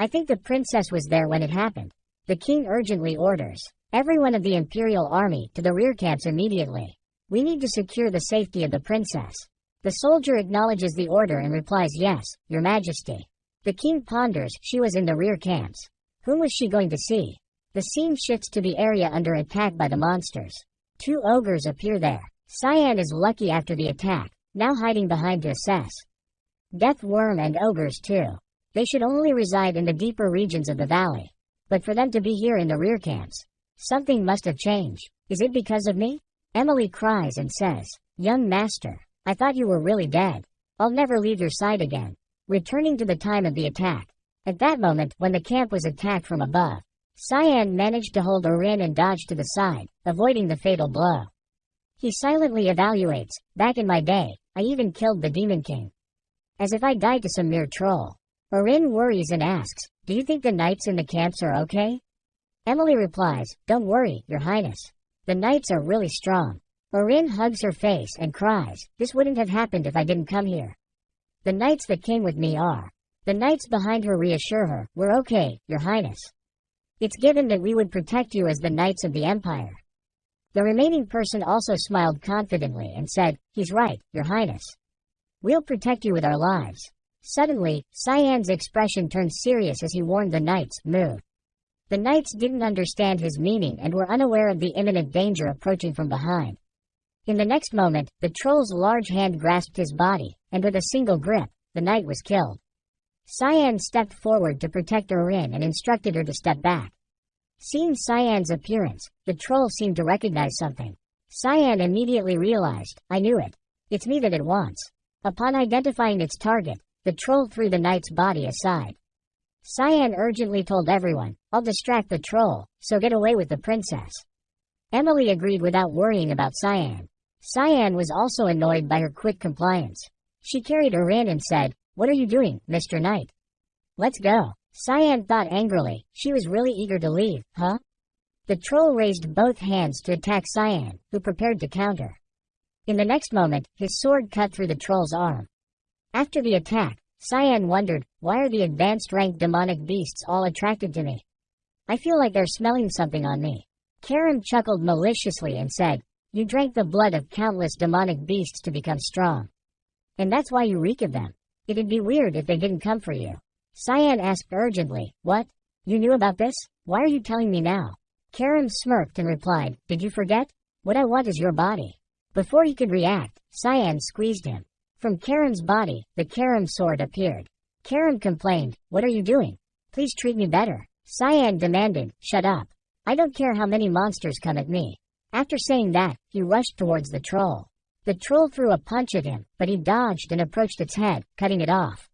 I think the princess was there when it happened. The king urgently orders everyone of the imperial army to the rear camps immediately. We need to secure the safety of the princess. The soldier acknowledges the order and replies, "Yes, your majesty." The king ponders. She was in the rear camps. Whom was she going to see? The scene shifts to the area under attack by the monsters. Two ogres appear there. Cyan is lucky after the attack, now hiding behind to assess. Death worm and ogres too. They should only reside in the deeper regions of the valley. But for them to be here in the rear camps, something must have changed. Is it because of me? Emily cries and says, "Young master, I thought you were really dead. I'll never leave your side again." Returning to the time of the attack. At that moment, when the camp was attacked from above, Cyan managed to hold Orin and dodge to the side, avoiding the fatal blow. He silently evaluates, "Back in my day, I even killed the Demon King. As if I died to some mere troll." Orin worries and asks, "Do you think the knights in the camps are okay?" Emily replies, "Don't worry, your highness. The knights are really strong." Orin hugs her face and cries, "This wouldn't have happened if I didn't come here. The knights that came with me are." The knights behind her reassure her, "We're okay, your highness. It's given that we would protect you as the knights of the empire." The remaining person also smiled confidently and said, "He's right, your highness. We'll protect you with our lives." Suddenly, Cyan's expression turned serious as he warned the knights, "Move." The knights didn't understand his meaning and were unaware of the imminent danger approaching from behind. In the next moment, the troll's large hand grasped his body, and with a single grip, the knight was killed. Cyan stepped forward to protect Orin and instructed her to step back. Seeing Cyan's appearance, the troll seemed to recognize something. Cyan immediately realized, "I knew it. It's me that it wants." Upon identifying its target, the troll threw the knight's body aside. Cyan urgently told everyone, "I'll distract the troll, so get away with the princess." Emily agreed without worrying about Cyan. Cyan was also annoyed by her quick compliance. She carried her in and said, "What are you doing, Mr. Knight? Let's go." Cyan thought angrily, she was really eager to leave, huh? The troll raised both hands to attack Cyan, who prepared to counter. In the next moment, his sword cut through the troll's arm. After the attack, Cyan wondered, "Why are the advanced ranked demonic beasts all attracted to me? I feel like they're smelling something on me." Karim chuckled maliciously and said, "You drank the blood of countless demonic beasts to become strong. And that's why you reek of them. It'd be weird if they didn't come for you." Cyan asked urgently, "What? You knew about this? Why are you telling me now?" Karim smirked and replied, "Did you forget? What I want is your body." Before he could react, Cyan squeezed him. From Karim's body, the Karim sword appeared. Karim complained, "What are you doing? Please treat me better." Cyan demanded, "Shut up. I don't care how many monsters come at me." After saying that, he rushed towards the troll. The troll threw a punch at him, but he dodged and approached its head, cutting it off.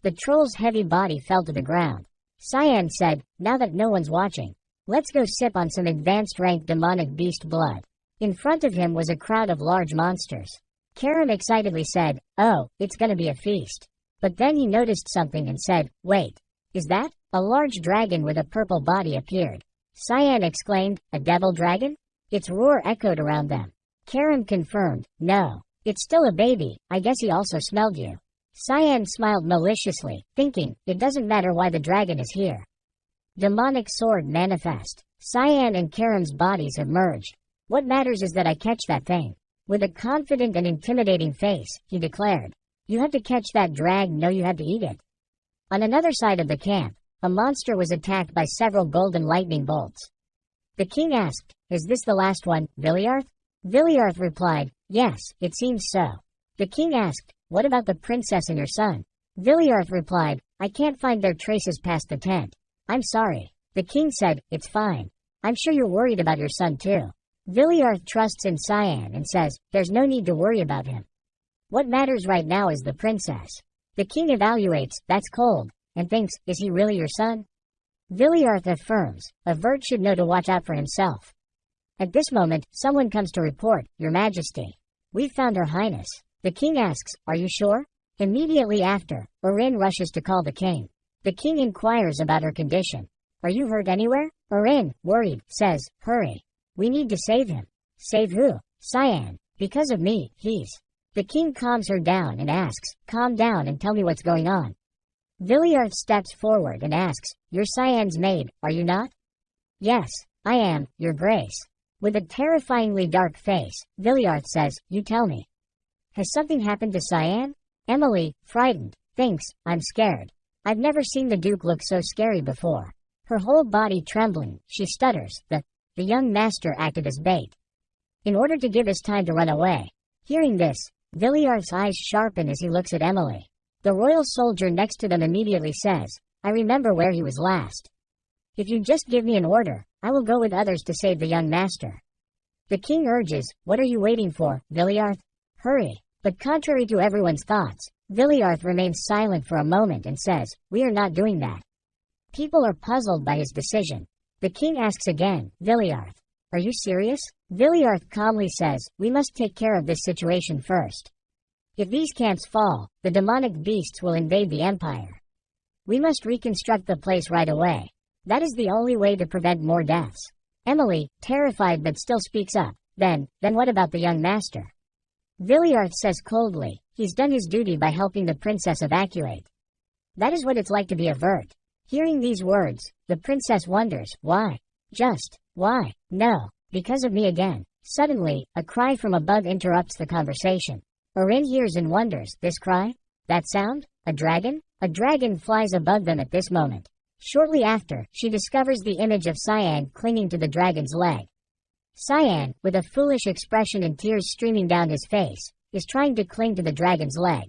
The troll's heavy body fell to the ground. Cyan said, "Now that no one's watching, let's go sip on some advanced ranked demonic beast blood." In front of him was a crowd of large monsters. Karim excitedly said, "Oh, it's gonna be a feast." But then he noticed something and said, "Wait, is that?" A large dragon with a purple body appeared. Cyan exclaimed, "A devil dragon?" Its roar echoed around them. Karim confirmed, "No, it's still a baby. I guess he also smelled you." Cyan smiled maliciously, thinking, it doesn't matter why the dragon is here. Demonic sword manifest. Cyan and Karim's bodies have merged. "What matters is that I catch that thing." With a confident and intimidating face, he declared, "You have to catch that drag, no you have to eat it." On another side of the camp, a monster was attacked by several golden lightning bolts. The king asked, "Is this the last one, Villiarth?" Villiarth replied, "Yes, it seems so." The king asked, "What about the princess and your son?" Villiarth replied, "I can't find their traces past the tent. I'm sorry." The king said, "It's fine. I'm sure you're worried about your son too." Villiarth trusts in Cyan and says, there's no need to worry about him. What matters right now is the princess. The king evaluates, that's cold, and thinks, is he really your son? Villiarth affirms, a Vert should know to watch out for himself. At this moment, someone comes to report, Your Majesty. We've found Her Highness. The king asks, are you sure? Immediately after, Orin rushes to call the king. The king inquires about her condition. Are you hurt anywhere? Orin, worried, says, hurry. We need to save him. Save who? Cyan. Because of me, he's. The king calms her down and asks, calm down and tell me what's going on. Villiarth steps forward and asks, you're Cyan's maid, are you not? Yes, I am, your grace. With a terrifyingly dark face, Villiarth says, you tell me. Has something happened to Cyan? Emily, frightened, thinks, I'm scared. I've never seen the Duke look so scary before. Her whole body trembling, she stutters, the young master acted as bait. In order to give us time to run away. Hearing this, Villiarth's eyes sharpen as he looks at Emily. The royal soldier next to them immediately says, I remember where he was last. If you just give me an order, I will go with others to save the young master. The king urges, what are you waiting for, Villiarth? Hurry. But contrary to everyone's thoughts, Villiarth remains silent for a moment and says, we are not doing that. People are puzzled by his decision. The king asks again, Villiarth, are you serious? Villiarth calmly says, we must take care of this situation first. If these camps fall, the demonic beasts will invade the empire. We must reconstruct the place right away. That is the only way to prevent more deaths. Emily, terrified but still speaks up, then what about the young master? Villiarth says coldly, he's done his duty by helping the princess evacuate. That is what it's like to be a Vert. Hearing these words, the princess wonders, why? Just, why? No, because of me again. Suddenly, a cry from above interrupts the conversation. Orin hears and wonders, this cry? That sound? A dragon? A dragon flies above them at this moment. Shortly after, she discovers the image of Cyan clinging to the dragon's leg. Cyan, with a foolish expression and tears streaming down his face, is trying to cling to the dragon's leg.